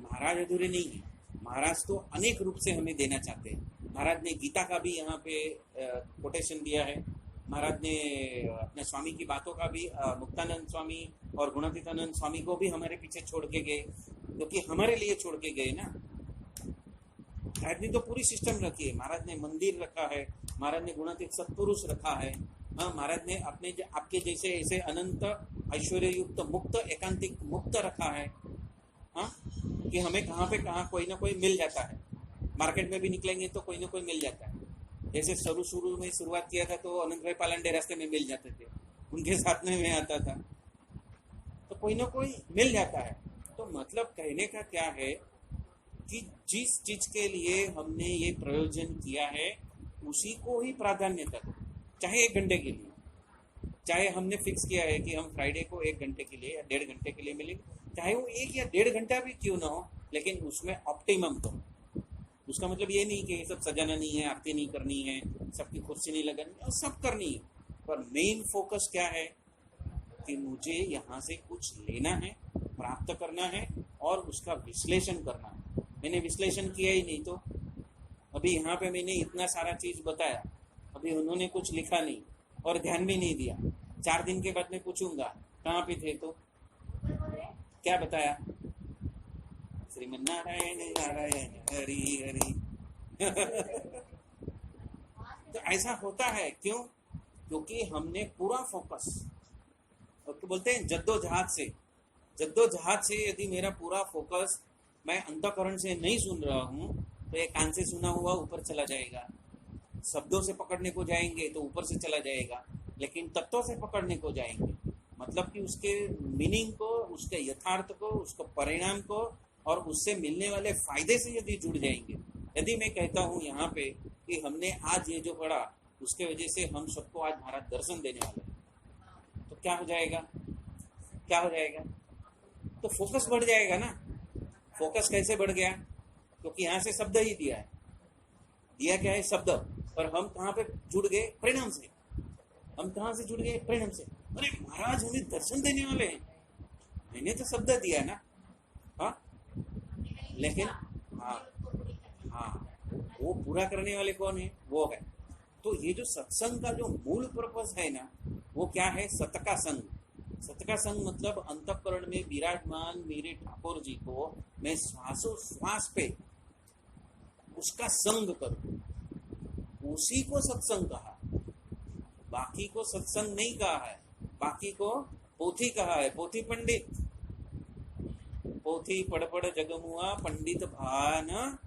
महाराज अधूरे नहीं है, महाराज तो अनेक रूप से हमें देना चाहते हैं। महाराज ने गीता का भी यहाँ पे कोटेशन दिया है, महाराज ने अपने स्वामी की बातों का भी, मुक्तानंद स्वामी और गुणातीतानंद स्वामी को भी हमारे पीछे छोड़ के गए, क्योंकि हमारे लिए छोड़ के गए ना। महाराज ने तो पूरी सिस्टम रखी है, महाराज ने मंदिर रखा है, महाराज ने गुणातीत सत्पुरुष रखा है, हाँ महाराज ने अपने आपके जैसे ऐसे अनंत ऐश्वर्य युक्त मुक्त एकांतिक मुक्त रखा है, हाँ कि हमें कहाँ पे कहाँ कोई ना कोई मिल जाता है, मार्केट में भी निकलेंगे तो कोई ना कोई मिल जाता है। जैसे शुरू में शुरुआत किया था तो अनंत भाई पालंडे रास्ते में मिल जाते थे, उनके साथ में मैं आता था, तो कोई ना कोई मिल जाता है। तो मतलब कहने का क्या है कि जिस चीज के लिए हमने ये प्रयोजन किया है उसी को ही प्राधान्यता दो, चाहे 1 घंटे के लिए, चाहे हमने फिक्स किया है कि हम फ्राइडे को 1 घंटे के लिए या 1.5 घंटे के लिए मिलेंगे, चाहे वो 1 या 1.5 घंटा भी क्यों ना हो, लेकिन उसमें ऑप्टिमम करो। उसका मतलब ये नहीं कि सब सजाना नहीं है, आरती नहीं करनी है, सबकी कुर्सी नहीं लगानी है, सब करनी है, पर मेन फोकस क्या है कि मुझे यहाँ से कुछ लेना है, प्राप्त करना है और उसका विश्लेषण करना है। मैंने विश्लेषण किया ही नहीं, तो अभी यहाँ पे मैंने इतना सारा चीज बताया, अभी उन्होंने कुछ लिखा नहीं और ध्यान भी नहीं दिया, 4 दिन के बाद मैं पूछूंगा कहाँ पे थे, तो क्या बताया? श्रीमन नारायण नारायण हरि हरि। तो ऐसा होता है क्यों? क्योंकि हमने पूरा फोकस, तो बोलते हैं जद्दोजहद से यदि मेरा पूरा फोकस मैं अंतःकरण से नहीं सुन रहा हूँ तो ये कान से सुना हुआ ऊपर चला जाएगा, शब्दों से पकड़ने को जाएंगे तो ऊपर से चला जाएगा, लेकिन तत्वों से पकड़ने को जाएंगे मतलब कि उसके मीनिंग को, उसके यथार्थ को, उसको परिणाम को और उससे मिलने वाले फायदे से यदि जुड़ जाएंगे। यदि मैं कहता हूँ यहाँ पे कि हमने आज ये जो पढ़ा उसके वजह से हम सबको आज महाराज दर्शन देने वाले हैं, तो क्या हो जाएगा? क्या हो जाएगा? तो फोकस बढ़ जाएगा ना। फोकस कैसे बढ़ गया? क्योंकि यहाँ से शब्द ही दिया है। दिया क्या है? शब्द। पर हम कहाँ पे जुड़ गए? परिणाम से। हम कहाँ से जुड़ गए? परिणाम से। अरे महाराज हमें दर्शन देने वाले हैं, मैंने तो शब्द दिया ना। हाँ, लेकिन हाँ वो पूरा करने वाले कौन है? वो है। तो ये जो सत्संग का जो मूल पर्पस है ना, वो क्या है? सत का संग। सत का संग मतलब अंतःकरण में विराजमान मेरे ठाकुर जी को मैं श्वासोश्वास पे उसका संग करूं, उसी को सत्संग कहा। बाकी को सत्संग नहीं कहा है, बाकी को पोथी कहा है। पोथी पंडित, पोथी पढ़ पढ़ जगमुआ पंडित भान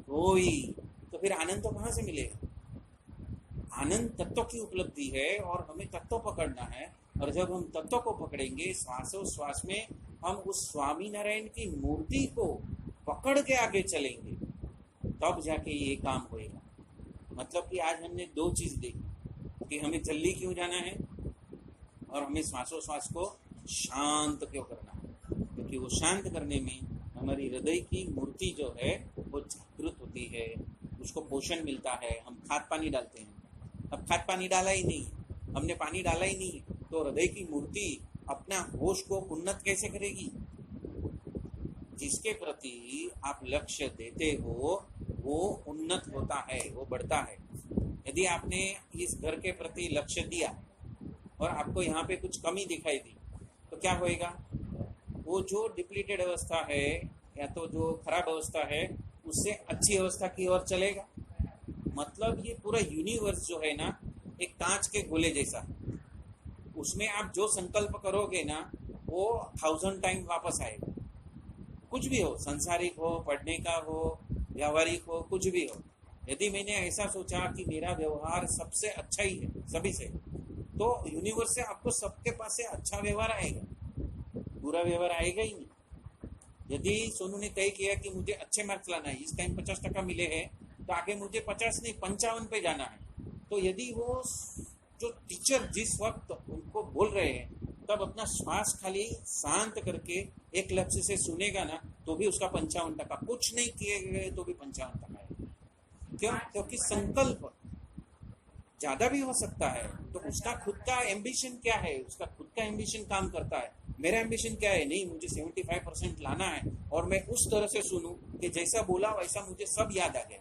होई। तो फिर आनंद तो कहाँ से मिलेगा? आनंद तत्व की उपलब्धि है और हमें तत्व पकड़ना है। और जब हम तत्व को पकड़ेंगे श्वासोश्वास में, हम उस स्वामी नारायण की मूर्ति को पकड़ के आगे चलेंगे, तब जाके ये काम होएगा। मतलब कि आज हमने 2 चीज देखी कि हमें जल्दी क्यों जाना है और हमें श्वासोश्वास को शांत क्यों करना है। क्योंकि वो शांत करने में हमारी हृदय की मूर्ति जो है वो जागृत होती है, उसको पोषण मिलता है। हम खाद पानी डालते हैं, अब खाद पानी डाला ही नहीं, हमने पानी डाला ही नहीं, तो हृदय की मूर्ति अपना होश को उन्नत कैसे करेगी? जिसके प्रति आप लक्ष्य देते हो वो उन्नत होता है, वो बढ़ता है। यदि आपने इस घर के प्रति लक्ष्य दिया और आपको यहाँ पे कुछ कमी दिखाई दी, तो क्या होएगा? वो जो डिप्लीटेड अवस्था है या तो जो खराब अवस्था है उससे अच्छी अवस्था की ओर चलेगा। मतलब ये पूरा यूनिवर्स जो है ना, एक कांच के गोले जैसा, उसमें आप जो संकल्प करोगे ना वो 1000 टाइम वापस आएगा। कुछ भी हो, संसारिक हो, पढ़ने का हो, व्यावहारिक हो, कुछ भी हो। यदि मैंने ऐसा सोचा कि मेरा व्यवहार सबसे अच्छा ही है सभी से, तो यूनिवर्स से आपको सबके पास से अच्छा व्यवहार आएगा, बुरा व्यवहार आएगा ही नहीं। यदि सोनू ने तय किया कि मुझे अच्छे मार्क्स लाना है, इस टाइम 50% मिले हैं, तो आगे मुझे 50 नहीं 55 पे जाना है, तो यदि वो जो टीचर जिस वक्त उनको बोल रहे हैं तब अपना श्वास खाली शांत करके एक लक्ष्य से सुनेगा ना, तो भी उसका 55%, कुछ नहीं किए गए तो भी 55% है। क्यों? क्योंकि संकल्प ज्यादा भी हो सकता है, तो उसका खुद का एम्बिशन क्या है, उसका खुद का एम्बिशन काम करता है। मेरा एम्बिशन क्या है? नहीं, मुझे 75% लाना है और मैं उस तरह से सुनूं कि जैसा बोला वैसा मुझे सब याद आ गया,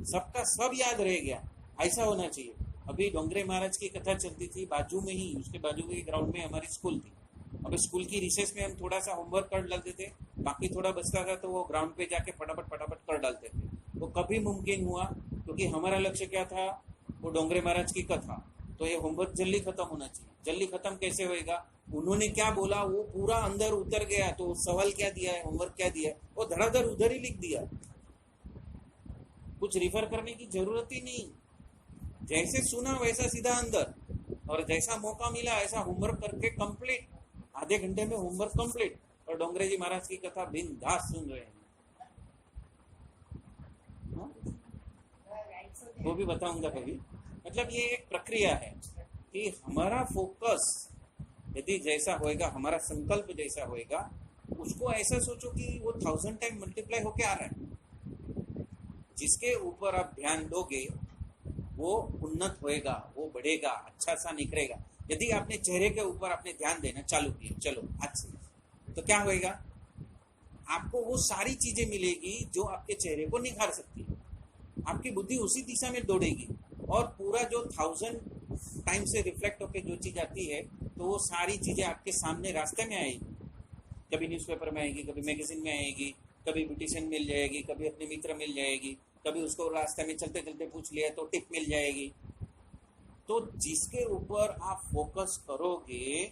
सबका सब याद रह गया, ऐसा होना चाहिए। अभी डोंगरे महाराज की कथा चलती थी, बाजू में ही, उसके बाजू के ग्राउंड में हमारी स्कूल थी। अब स्कूल की रिसेस में हम थोड़ा सा होमवर्क कर डालते थे, बाकी थोड़ा बचता था तो वो ग्राउंड पे जाके फटाफट कर डालते थे। वो कभी मुमकिन हुआ क्योंकि हमारा लक्ष्य क्या था? वो डोंगरे महाराज की कथा, तो ये होमवर्क जल्दी खत्म होना चाहिए। जल्दी खत्म कैसे होएगा? उन्होंने क्या बोला वो पूरा अंदर उतर गया, तो सवाल क्या दिया है, होमवर्क क्या दिया है, वो धड़ाधड़ उधर ही लिख दिया, कुछ रिफर करने की जरूरत ही नहीं। जैसे सुना वैसा सीधा अंदर, और जैसा मौका मिला ऐसा होमवर्क करके कंप्लीट, आधे घंटे में होमवर्क कंप्लीट, और डोंगरे जी महाराज की कथा बिंदास सुन रहे हैं। वो भी बताऊंगा कभी। मतलब ये एक प्रक्रिया है कि हमारा फोकस यदि जैसा होएगा, हमारा संकल्प जैसा होएगा, उसको ऐसा सोचो कि वो 1000 टाइम मल्टीप्लाई होके आ रहा है। जिसके ऊपर आप ध्यान दोगे वो उन्नत होएगा, वो बढ़ेगा, अच्छा सा निखरेगा। यदि आपने चेहरे के ऊपर अपने ध्यान देना चालू किया, चलो आज से, तो क्या होएगा? आपको वो सारी चीजें मिलेगी जो आपके चेहरे को निखार सकती है। आपकी बुद्धि उसी दिशा में दौड़ेगी और पूरा जो 1000 टाइम से रिफ्लेक्ट होकर जो चीज आती है तो वो सारी चीजें आपके सामने रास्ते में आएगी। कभी न्यूज़पेपर में आएगी, कभी मैगजीन में आएगी, कभी ब्यूटिशियन मिल जाएगी, कभी अपने मित्र मिल जाएगी, कभी उसको रास्ते में चलते चलते पूछ लिया तो टिप मिल जाएगी। तो जिसके ऊपर आप फोकस करोगे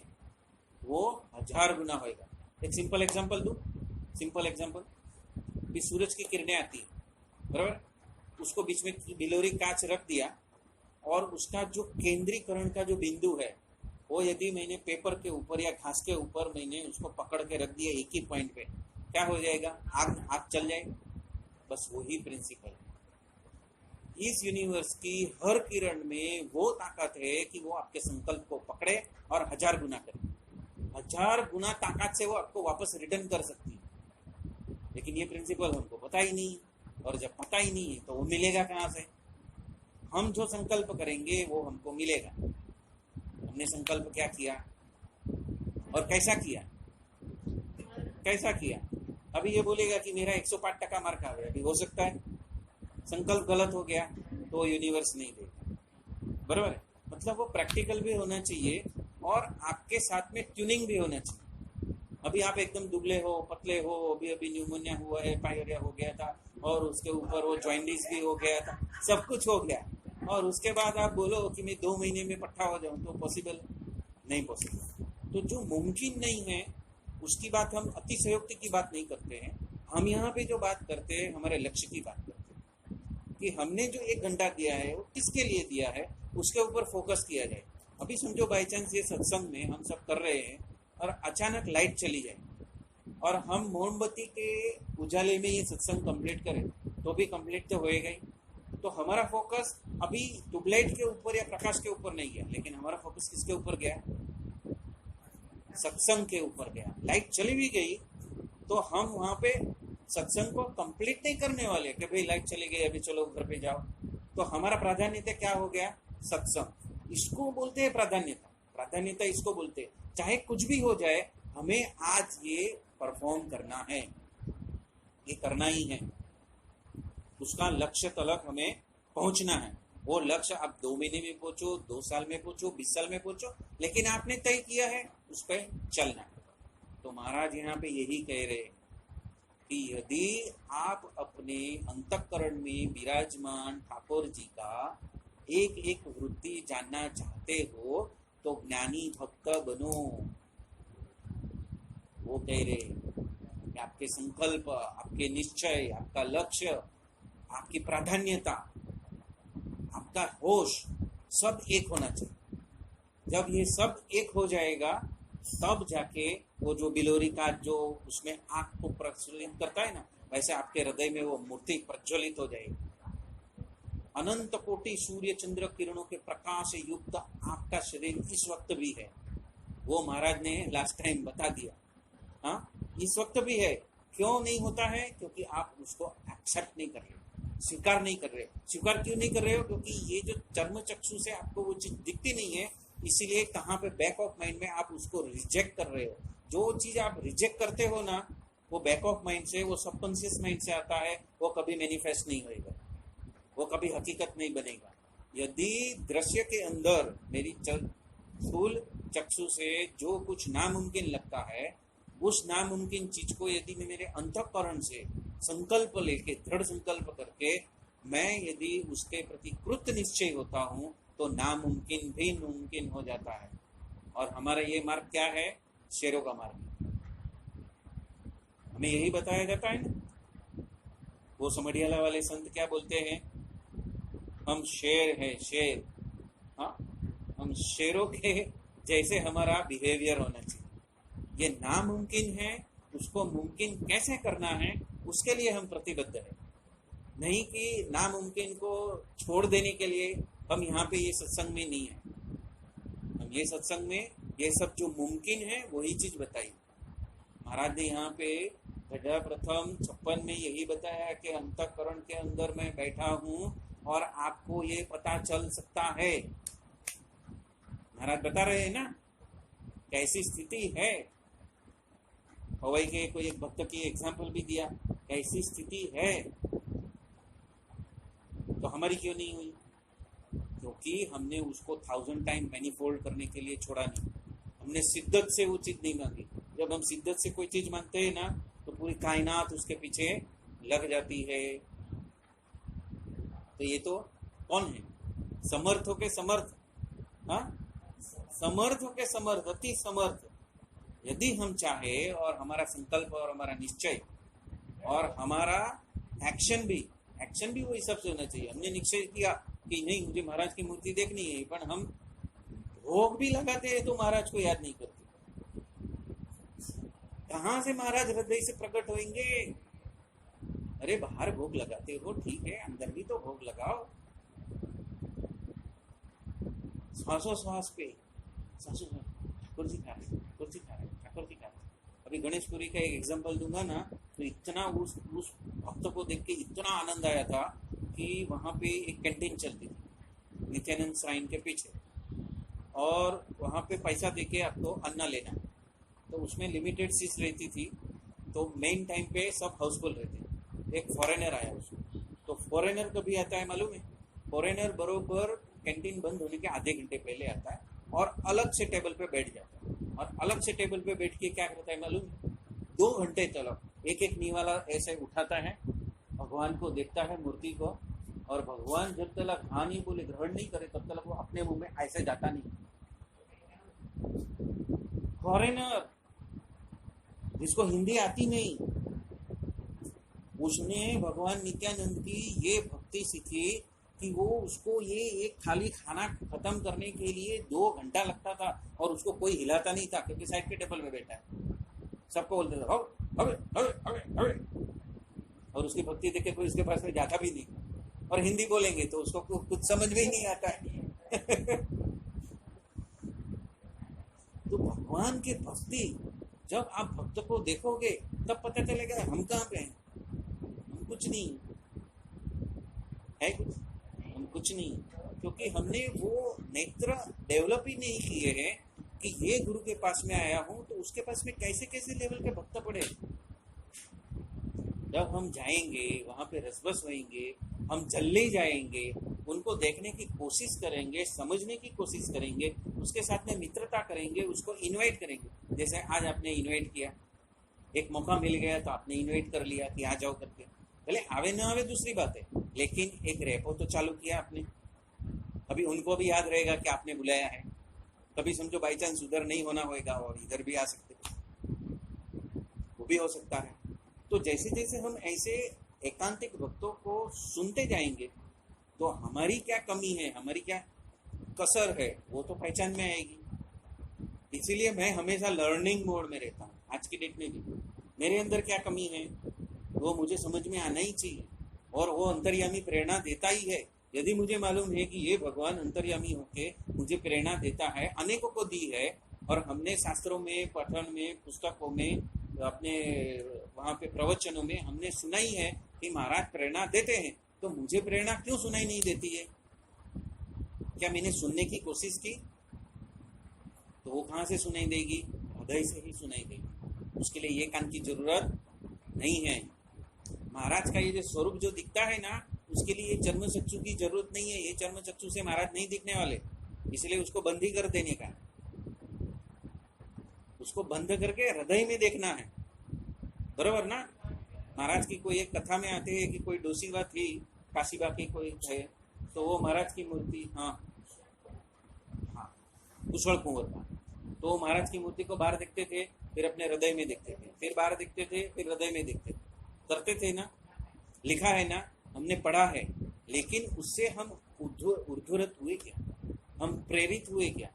वो 1000 गुना होएगा। एक सिंपल एग्जांपल दूं, सिंपल एग्जांपल, भी सूरज की किरणें आती है, बराबर, उसको बीच में बिलोरी कांच रख दिया और उसका जो केंद्रीकरण का जो बिंदु है वो यदि मैंने पेपर के ऊपर या घास के ऊपर मैंने उसको पकड़ के रख दिया एक ही पॉइंट पे, क्या हो जाएगा? आग आग चल जाएगी। बस वही प्रिंसिपल है। इस यूनिवर्स की हर किरण में वो ताकत है कि वो आपके संकल्प को पकड़े और 1000 गुना करे। 1000 गुना ताकत से वो आपको वापस रिटर्न कर सकती है। लेकिन ये प्रिंसिपल हमको पता ही नहीं, और जब पता ही नहीं है तो वो मिलेगा कहाँ से? हम जो संकल्प करेंगे वो हमको मिलेगा। हमने संकल्प क्या किया और कैसा किया? कैसा किया? अभी ये बोलेगा कि मेरा 105% मार्क आ गया, अभी हो सकता है संकल्प गलत हो गया तो यूनिवर्स नहीं देगा, बराबर है? मतलब वो प्रैक्टिकल भी होना चाहिए और आपके साथ में ट्यूनिंग भी होना चाहिए। अभी आप एकदम दुबले हो, पतले हो, अभी अभी न्यूमोनिया हुआ है, पायरिया हो गया था और उसके ऊपर वो जॉइंटिस भी हो गया था, सब कुछ हो गया, और उसके बाद आप बोलो कि मैं 2 महीने में पट्टा हो जाऊं, तो पॉसिबल नहीं, पॉसिबल। तो जो मुमकिन नहीं है उसकी बात हम अतिशयोक्ति की बात नहीं करते हैं। हम यहाँ पे जो बात करते हैं हमारे लक्ष्य की बात करते हैं कि हमने जो 1 घंटा दिया है वो किसके लिए दिया है, उसके ऊपर फोकस किया जाए। अभी समझो बाई चांस ये सत्संग में हम सब कर रहे हैं और अचानक लाइट चली जाए और हम मोमबत्ती के उजाले में ये सत्संग कंप्लीट करें तो भी कंप्लीट तो होएगा ही। तो हमारा फोकस अभी ट्यूबलाइट के ऊपर या प्रकाश के ऊपर नहीं गया, लेकिन हमारा फोकस किसके ऊपर गया? सत्संग के ऊपर गया। लाइट चली भी गई तो हम वहां पे सत्संग को कंप्लीट नहीं करने वाले कि भाई लाइट चली गई अभी चलो घर पे जाओ। तो हमारा प्राधान्यता क्या हो गया? सत्संग। इसको बोलते हैं प्राधान्यता। प्राधान्यता इसको बोलते हैं, चाहे कुछ भी हो जाए हमें आज ये परफॉर्म करना है, ये करना ही है, उसका लक्ष्य तलक हमें पहुंचना है। वो लक्ष्य आप 2 महीने में पहुंचो, 2 साल में पहुंचो, 20 साल में पहुंचो, लेकिन आपने तय किया है उस पर चलना है। तो महाराज यहाँ पे यही कह रहे कि यदि आप अपने अंतःकरण में विराजमान ठाकुर जी का एक एक वृत्ति जानना चाहते हो तो ज्ञानी भक्त बनो। वो कह रहे कि आपके संकल्प, आपके निश्चय, आपका लक्ष्य, आपकी प्राधान्यता, आपका होश सब एक होना चाहिए। जब ये सब एक हो जाएगा तब जाके वो जो बिलोरी का जो उसमें आंख को प्रज्वलित करता है ना, वैसे आपके हृदय में वो मूर्ति प्रज्वलित हो जाएगी। अनंत कोटि सूर्य चंद्र किरणों के प्रकाश से युक्त आपका शरीर इस वक्त भी है। वो महाराज ने लास्ट टाइम बता दिया। हाँ, इस वक्त भी है। क्यों नहीं होता है? क्योंकि आप उसको एक्सेप्ट नहीं कर रहे, स्वीकार नहीं कर रहे। स्वीकार क्यों नहीं कर रहे हो? क्योंकि ये जो चर्म चक्षु से आपको वो चीज दिखती नहीं है, इसीलिए कहाँ पे बैक ऑफ माइंड में आप उसको रिजेक्ट कर रहे हो। जो चीज आप रिजेक्ट करते हो ना, वो बैक ऑफ माइंड से, वो सबकॉन्शियस माइंड से आता है, वो कभी मैनिफेस्ट नहीं होएगा, वो कभी हकीकत नहीं बनेगा। यदि दृश्य के अंदर मेरी स्थूल चक्षु से जो कुछ नामुमकिन लगता है, उस नामुमकिन चीज को यदि मैं मेरे अंतःकरण से संकल्प लेके, दृढ़ संकल्प करके मैं यदि उसके प्रति कृत निश्चय होता हूं तो नामुमकिन भी मुमकिन हो जाता है। और हमारा ये मार्ग क्या है? शेरों का मार्ग। हमें यही बताया जाता है ना। वो समढ़ियाला वाले संत क्या बोलते हैं? हम शेर हैं, शेर। हाँ, हम शेरों के जैसे हमारा बिहेवियर होना चाहिए। ये नामुमकिन है, उसको मुमकिन कैसे करना है उसके लिए हम प्रतिबद्ध है, नहीं कि नामुमकिन को छोड़ देने के लिए हम यहाँ पे ये सत्संग में नहीं है। हम ये सत्संग में ये सब जो मुमकिन है वही चीज बताई। महाराज ने यहाँ पे घटा प्रथम 56 में यही बताया कि अंतःकरण के अंदर मैं बैठा हूँ और आपको ये पता चल सकता है। महाराज बता रहे हैं ना कैसी स्थिति है। हवाई के कोई एक भक्त की एग्जाम्पल भी दिया, कैसी स्थिति है। तो हमारी क्यों नहीं हुई? क्योंकि हमने उसको 1000 टाइम मैनिफोल्ड करने के लिए छोड़ा नहीं, हमने शिद्दत से वो चीज नहीं मांगी। जब हम शिद्दत से कोई चीज मांगते हैं ना तो पूरी कायनात उसके पीछे लग जाती है। तो ये तो कौन है? समर्थ हो के समर्थ, हाँ, समर्थ हो के समर्थ, अति समर्थ। यदि हम चाहे और हमारा संकल्प और हमारा निश्चय और हमारा एक्शन भी वही हिसाब से होना चाहिए। हमने निश्चय किया कि नहीं मुझे महाराज की मूर्ति देखनी है, पर हम भोग भी लगाते हैं तो महाराज को याद नहीं करते। कहां से महाराज हृदय से प्रकट होंगे? अरे बाहर भोग लगाते हो ठीक है, अंदर भी तो भोग लगाओ। श्वासोश्वास पे ठाकुर जी खा रहे, ठाकुर जी खा रहे, ठाकुर जी खा रहे। अभी गणेशपुरी का एक एग्जांपल दूंगा ना, तो इतना उस भक्त को देख के इतना आनंद आया था कि वहां पे एक कैंटीन चलती थी नित्यानंद श्राइन के पीछे, और वहां पे पैसा देके आपको अन्न लेना, तो उसमें लिमिटेड सीट्स रहती थी। तो मेन टाइम पे सब हाउसफुल रहते। एक फॉरेनर आया उसमें, तो फॉरेनर कभी आता है मालूम है? फॉरेनर बरोबर कैंटीन बंद होने के आधे घंटे पहले आता है और अलग से टेबल पे बैठ जाता है, और अलग से टेबल पे बैठ के क्या करता है मालूम है? 2 घंटे तक एक नीवाला ऐसे उठाता है, भगवान को देखता है, मूर्ति को, और भगवान जब तक हाँ नहीं बोले, ग्रहण नहीं करे, तब तक वो अपने मुंह में ऐसे जाता नहीं। फॉरेनर जिसको हिंदी आती नहीं, उसने भगवान नित्यानंद की ये भक्ति सीखी कि वो उसको ये एक थाली खाना खत्म करने के लिए 2 घंटा लगता था, और उसको कोई हिलाता नहीं था क्योंकि साइड के टेबल में बैठा है। सबको बोलते थे हवे, और उसकी भक्ति देख के कोई उसके पास में जाता भी नहीं, और हिंदी बोलेंगे तो उसको कुछ समझ में ही नहीं आता है। तो भगवान की भक्ति जब आप भक्त को देखोगे तब पता चलेगा हम कहाँ पे हैं। हम कुछ नहीं है, हम कुछ नहीं, क्योंकि हमने वो नेत्र डेवलप ही नहीं किए हैं कि ये गुरु के पास में आया हूं तो उसके पास में कैसे कैसे लेवल के भक्त पड़े। जब हम जाएंगे वहां पे रसबस होएंगे, हम जल्दी जाएंगे, उनको देखने की कोशिश करेंगे, समझने की कोशिश करेंगे, उसके साथ में मित्रता करेंगे, उसको इनवाइट करेंगे। जैसे आज आपने इनवाइट किया, एक मौका मिल गया तो आपने इनवाइट कर लिया कि आ जाओ करके, भले आवे ना आवे दूसरी बात है, लेकिन एक रेपो तो चालू किया आपने। अभी उनको भी याद रहेगा कि आपने बुलाया है। कभी समझो बाई चांस उधर नहीं होना होगा और इधर भी आ सकते, वो भी हो सकता है। तो जैसे जैसे हम ऐसे एकांतिक भक्तों को सुनते जाएंगे तो हमारी क्या कमी है, हमारी क्या कसर है, वो तो पहचान में आएगी। इसीलिए मैं हमेशा लर्निंग मोड में रहता हूँ। आज की डेट में भी मेरे अंदर क्या कमी है वो मुझे समझ में आना ही चाहिए, और वो अंतर्यामी प्रेरणा देता ही है। यदि मुझे मालूम है कि ये भगवान अंतर्यामी होके मुझे प्रेरणा देता है, अनेकों को दी है, और हमने शास्त्रों में, पठन में, पुस्तकों में, अपने वहाँ पे प्रवचनों में हमने सुनाई है कि महाराज प्रेरणा देते हैं, तो मुझे प्रेरणा क्यों सुनाई नहीं देती है? क्या मैंने सुनने की कोशिश की? तो वो कहाँ से सुनाई देगी? हृदय से ही सुनाई देगी। उसके लिए ये कान की जरूरत नहीं है। महाराज का ये जो स्वरूप जो दिखता है ना, उसके लिए चर्म चक्षु की जरूरत नहीं है। ये चर्म चक्षु से महाराज नहीं दिखने वाले, इसलिए उसको बंद ही कर देने का। उसको बंद करके हृदय में देखना है, बराबर ना? महाराज की कोई एक कथा में आते हैं कि कोई डोसीबा थी, काशीबा की कोई है, तो वो महाराज की मूर्ति, हाँ कुशल कुंवर का, तो महाराज की मूर्ति को बाहर देखते थे, फिर अपने हृदय में देखते थे, फिर बाहर देखते थे, फिर हृदय में देखते थे, करते थे ना। लिखा है ना, हमने पढ़ा है, लेकिन उससे हम ऊर्ध्वरत हुए क्या? हम प्रेरित हुए क्या?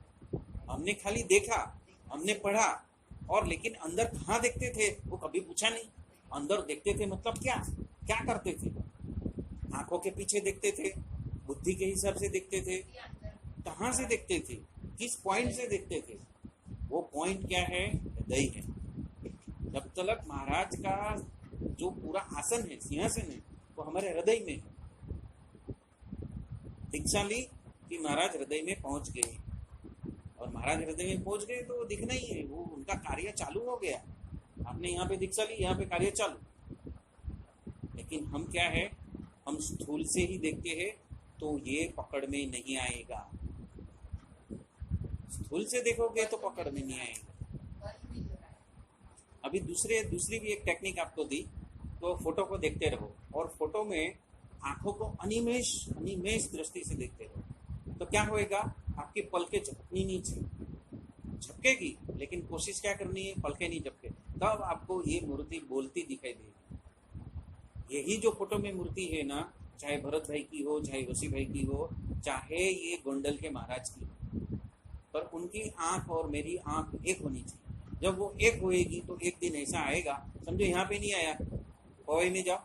हमने खाली देखा, हमने पढ़ा, और लेकिन अंदर कहाँ देखते थे वो कभी पूछा नहीं। अंदर देखते थे मतलब क्या क्या करते थे? आंखों के पीछे देखते थे, बुद्धि के हिसाब से देखते थे, कहाँ से देखते थे, किस पॉइंट से देखते थे? वो पॉइंट क्या है? हृदय है। जब तक महाराज का जो पूरा आसन है, सिंहासन है, वो हमारे हृदय में है। दीक्षा ली कि महाराज हृदय में पहुंच गए, और महाराज हृदय में पहुंच गए तो वो दिखना ही है, वो उनका कार्य चालू हो गया। आपने यहाँ पे दीक्षा ली, यहाँ पे कार्य चालू। लेकिन हम क्या है, हम स्थूल से ही देखते हैं, तो ये पकड़ में नहीं आएगा। स्थूल से देखोगे तो पकड़ में नहीं आएगा। अभी दूसरी भी एक टेक्निक आपको दी, तो फोटो को देखते रहो और फोटो में आंखों को अनिमेष दृष्टि से देखते रहो, तो क्या होएगा, आपकी पलकें झपकनी नहीं चाहिए, झपकेगी लेकिन कोशिश क्या करनी है, पलकें नहीं झपके, तब आपको ये मूर्ति बोलती दिखाई देगी। यही जो फोटो में मूर्ति है ना, चाहे भरत भाई की हो, चाहे वसी भाई की हो, चाहे ये गोंडल के महाराज की हो, पर उनकी आंख और मेरी आंख एक होनी चाहिए। जब वो एक होएगी तो एक दिन ऐसा आएगा, समझो यहाँ पे नहीं आया, पवई में जाओ,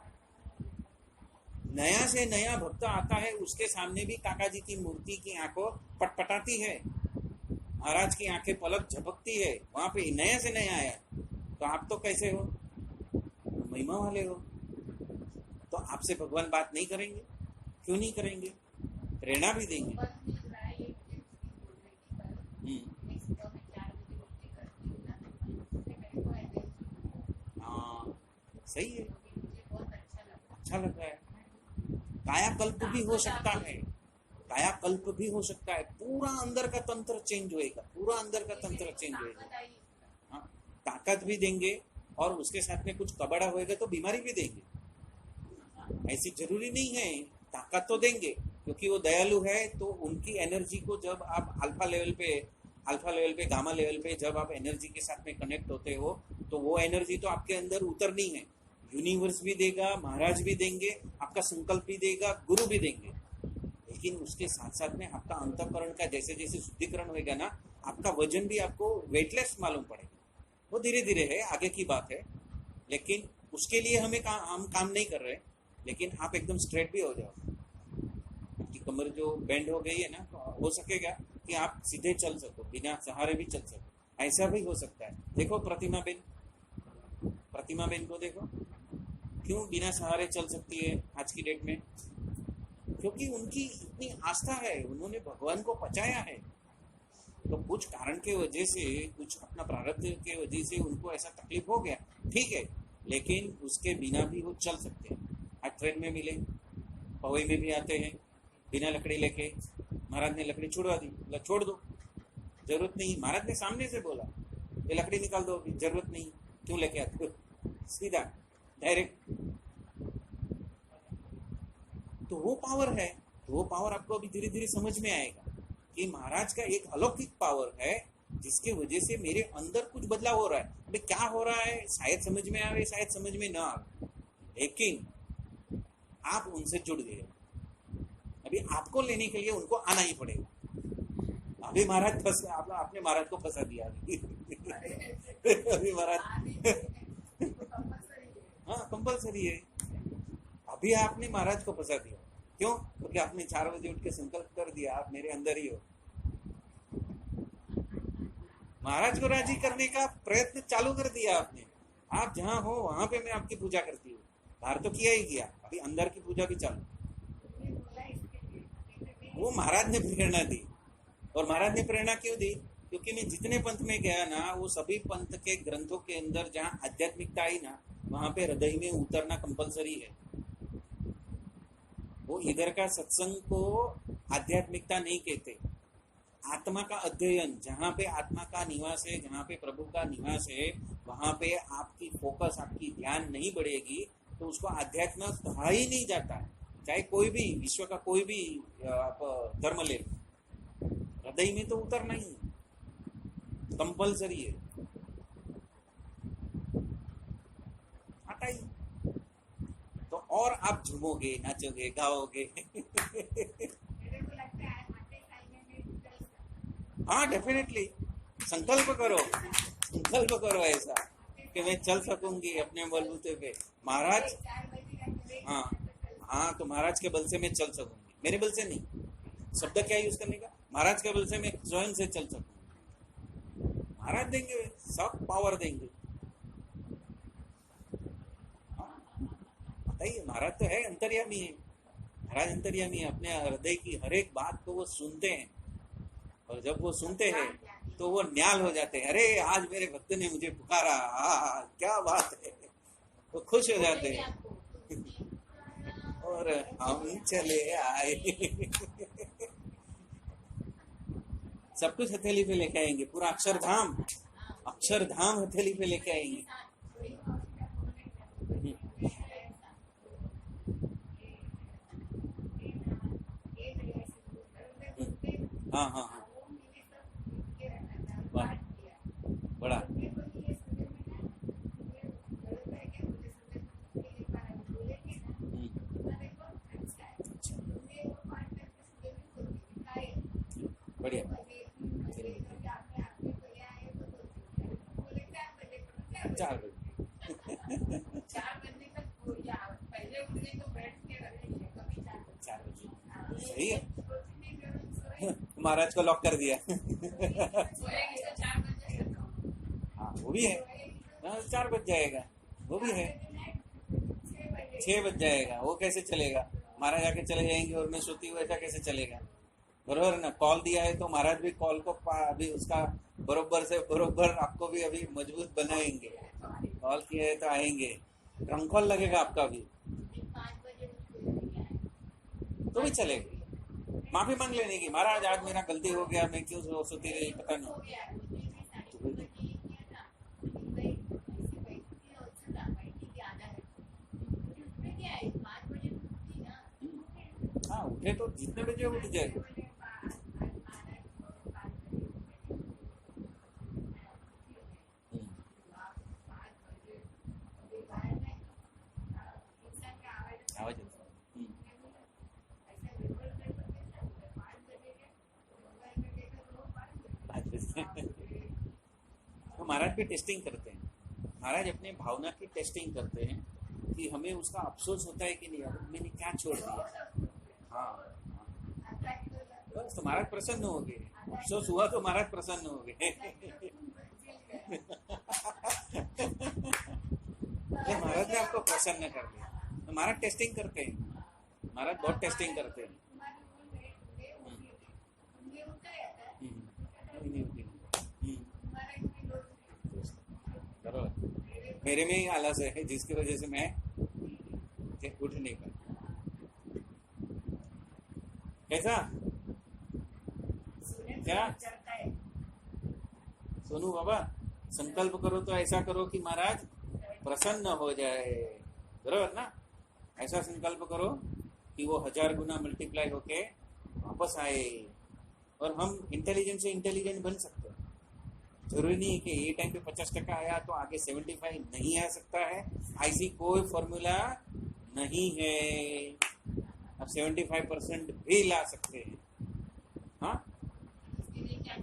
नया से नया भक्त आता है, उसके सामने भी काका जी की मूर्ति की आंखों पटपटाती है, महाराज की आंखें पलक झपकती है, वहां पे नया से नया आया, तो आप तो कैसे हो, महिमा वाले हो, तो आपसे भगवान बात नहीं करेंगे? क्यों नहीं करेंगे? प्रेरणा भी देंगे। हाँ सही है, अच्छा लग रहा है। कायाकल्प भी हो सकता है, कायाकल्प भी हो सकता है, पूरा अंदर का तंत्र चेंज होएगा, पूरा अंदर का तंत्र चेंज होएगा। हाँ, ताकत भी देंगे और उसके साथ में कुछ कबड़ा होएगा तो बीमारी भी देंगे। ऐसी जरूरी नहीं है, ताकत तो देंगे क्योंकि वो दयालु है, तो उनकी एनर्जी को जब आप अल्फा लेवल पे गामा लेवल पे जब आप एनर्जी के साथ में कनेक्ट होते हो, तो वो एनर्जी तो आपके अंदर उतरनी है। यूनिवर्स भी देगा, महाराज भी देंगे, आपका संकल्प भी देगा, गुरु भी देंगे, लेकिन उसके साथ साथ में आपका अंतःकरण का जैसे जैसे शुद्धिकरण होएगा ना, आपका वजन भी आपको वेटलेस मालूम पड़ेगा। वो धीरे धीरे है, आगे की बात है, लेकिन उसके लिए हम काम नहीं कर रहे, लेकिन आप एकदम स्ट्रेट भी हो जाओ, आपकी कमर जो बेंड हो गई है ना, तो हो सकेगा कि आप सीधे चल सको, बिना सहारे भी चल सको, ऐसा भी हो सकता है। देखो प्रतिमा बेन को देखो, क्यों बिना सहारे चल सकती है आज की डेट में? क्योंकि उनकी इतनी आस्था है, उन्होंने भगवान को पचाया है, तो कुछ कारण के वजह से, कुछ अपना प्रारब्ध के वजह से उनको ऐसा तकलीफ हो गया, ठीक है, लेकिन उसके बिना भी वो चल सकते हैं। आज ट्रेन में मिले, पवई में भी आते हैं बिना लकड़ी लेके, महाराज ने लकड़ी छुड़वा दी, बोला छोड़ दो, जरूरत नहीं, महाराज ने सामने से बोला ये लकड़ी निकाल दो, जरूरत नहीं, क्यों लेके आते हो, सीधा डायरेक्ट। तो वो पावर है, तो वो पावर आपको अभी धीरे धीरे समझ में आएगा कि महाराज का एक अलौकिक पावर है, जिसके वजह से मेरे अंदर कुछ बदलाव हो रहा है। अभी क्या हो रहा है शायद समझ में आवे, शायद समझ में ना आवे, लेकिन आप उनसे जुड़ गए, अभी आपको लेने के लिए उनको आना ही पड़ेगा। अभी महाराज फंस, आपने महाराज को फंसा दिया अभी महाराज हाँ कंपल्सरी है, अभी आपने महाराज को फंसा दिया। क्यों? क्योंकि आपने 4 बजे उठ के संकल्प कर दिया आप मेरे अंदर ही हो। महाराज को राजी करने का प्रयत्न चालू कर दिया आपने, आप जहां हो वहां पे मैं आपकी पूजा करती हूँ, बाहर तो किया ही किया, अभी अंदर की पूजा भी चालू। वो महाराज ने प्रेरणा दी, और महाराज ने प्रेरणा क्यों दी? क्योंकि मैं जितने पंथ में गया ना, वो सभी पंथ के ग्रंथों के अंदर जहाँ आध्यात्मिकता आई ना, वहां पे हृदय में उतरना कंपलसरी है। वो इधर का सत्संग को आध्यात्मिकता नहीं कहते, आत्मा का अध्ययन, जहाँ पे आत्मा का निवास है, जहाँ पे प्रभु का निवास है, वहां पे आपकी फोकस, आपकी ध्यान नहीं बढ़ेगी तो उसको अध्यात्म कहा ही नहीं जाता है। चाहे कोई भी विश्व का कोई भी आप धर्म ले, हृदय में तो उतरना ही कंपलसरी है, आता ही। तो और आप झूमोगे, नाचोगे, गाओगे हाँ डेफिनेटली, संकल्प करो ऐसा कि मैं चल सकूंगी अपने बलबूते पे। महाराज हाँ तो महाराज के बल से मैं चल सकूंगी, मेरे बल से नहीं, शब्द क्या यूज करने का, महाराज के बल से मैं स्वयं से चल सकूंगी। महाराज देंगे, सब पावर देंगे। बताइए, महाराज तो है, अंतर्यामी है, महाराज अंतर्यामी है, अपने हृदय की हर एक बात को वो सुनते हैं, और जब वो सुनते हैं तो वो न्याल हो जाते हैं। अरे आज मेरे भक्त ने मुझे पुकारा, क्या बात है, वो खुश हो जाते हैं और हम चले आए सब कुछ हथेली पे लेके आएंगे, पूरा अक्षरधाम, अक्षरधाम हथेली पे लेके आएंगे। हाँ हाँ हाँ, वाह, बड़ा। बढ़िया, चार बजे, चार बजे सही है। महाराज को लॉक कर दिया। हाँ वो भी है, 4 बज जाएगा, वो भी है, 6 बज जाएगा, वो कैसे चलेगा? महाराज आके चले जाएंगे और मैं सोती हूँ, ऐसा कैसे चलेगा? बरोबर ना? कॉल दिया है तो महाराज भी कॉल को अभी उसका बरोबर से बरोबर आपको भी अभी मजबूत बनाएंगे। कॉल किया है तो आएंगे, ट्रंक कॉल लगेगा आपका भी तो भी चलेगा। माफी मांग लेने की, महाराज आज मेरा गलती हो गया, मैं क्यों सोती रही, पता नहीं। हाँ उठे तो जितने बजे उठ जाए। आवाज तो महाराज भी टेस्टिंग करते हैं, महाराज अपने भावना की टेस्टिंग करते हैं कि हमें उसका अफसोस होता है कि नहीं, अब मैंने क्या छोड़ दिया। हाँ बस तो महाराज प्रसन्न हो गए, अफसोस हुआ तो महाराज प्रसन्न हो गए। महाराज ने आपको प्रसन्न कर दिया, तो महाराज टेस्टिंग करते हैं, महाराज बहुत टेस्टिंग करते हैं। मेरे में ही आलस है जिसकी वजह से मैं उठ नहीं पाता। कैसा क्या सोनू बाबा, संकल्प करो तो ऐसा करो कि महाराज प्रसन्न हो जाए, बरोबर ना? ऐसा संकल्प करो कि वो 1000 गुना मल्टीप्लाई होके वापस आए और हम इंटेलिजेंट से इंटेलिजेंट बन सकते हैं। जरूरी नहीं है कि ये टाइम पे 50% आया तो आगे 75 नहीं आ सकता है, ऐसी कोई फॉर्मूला नहीं है। अब 75% भी ला सकते हैं। हाँ,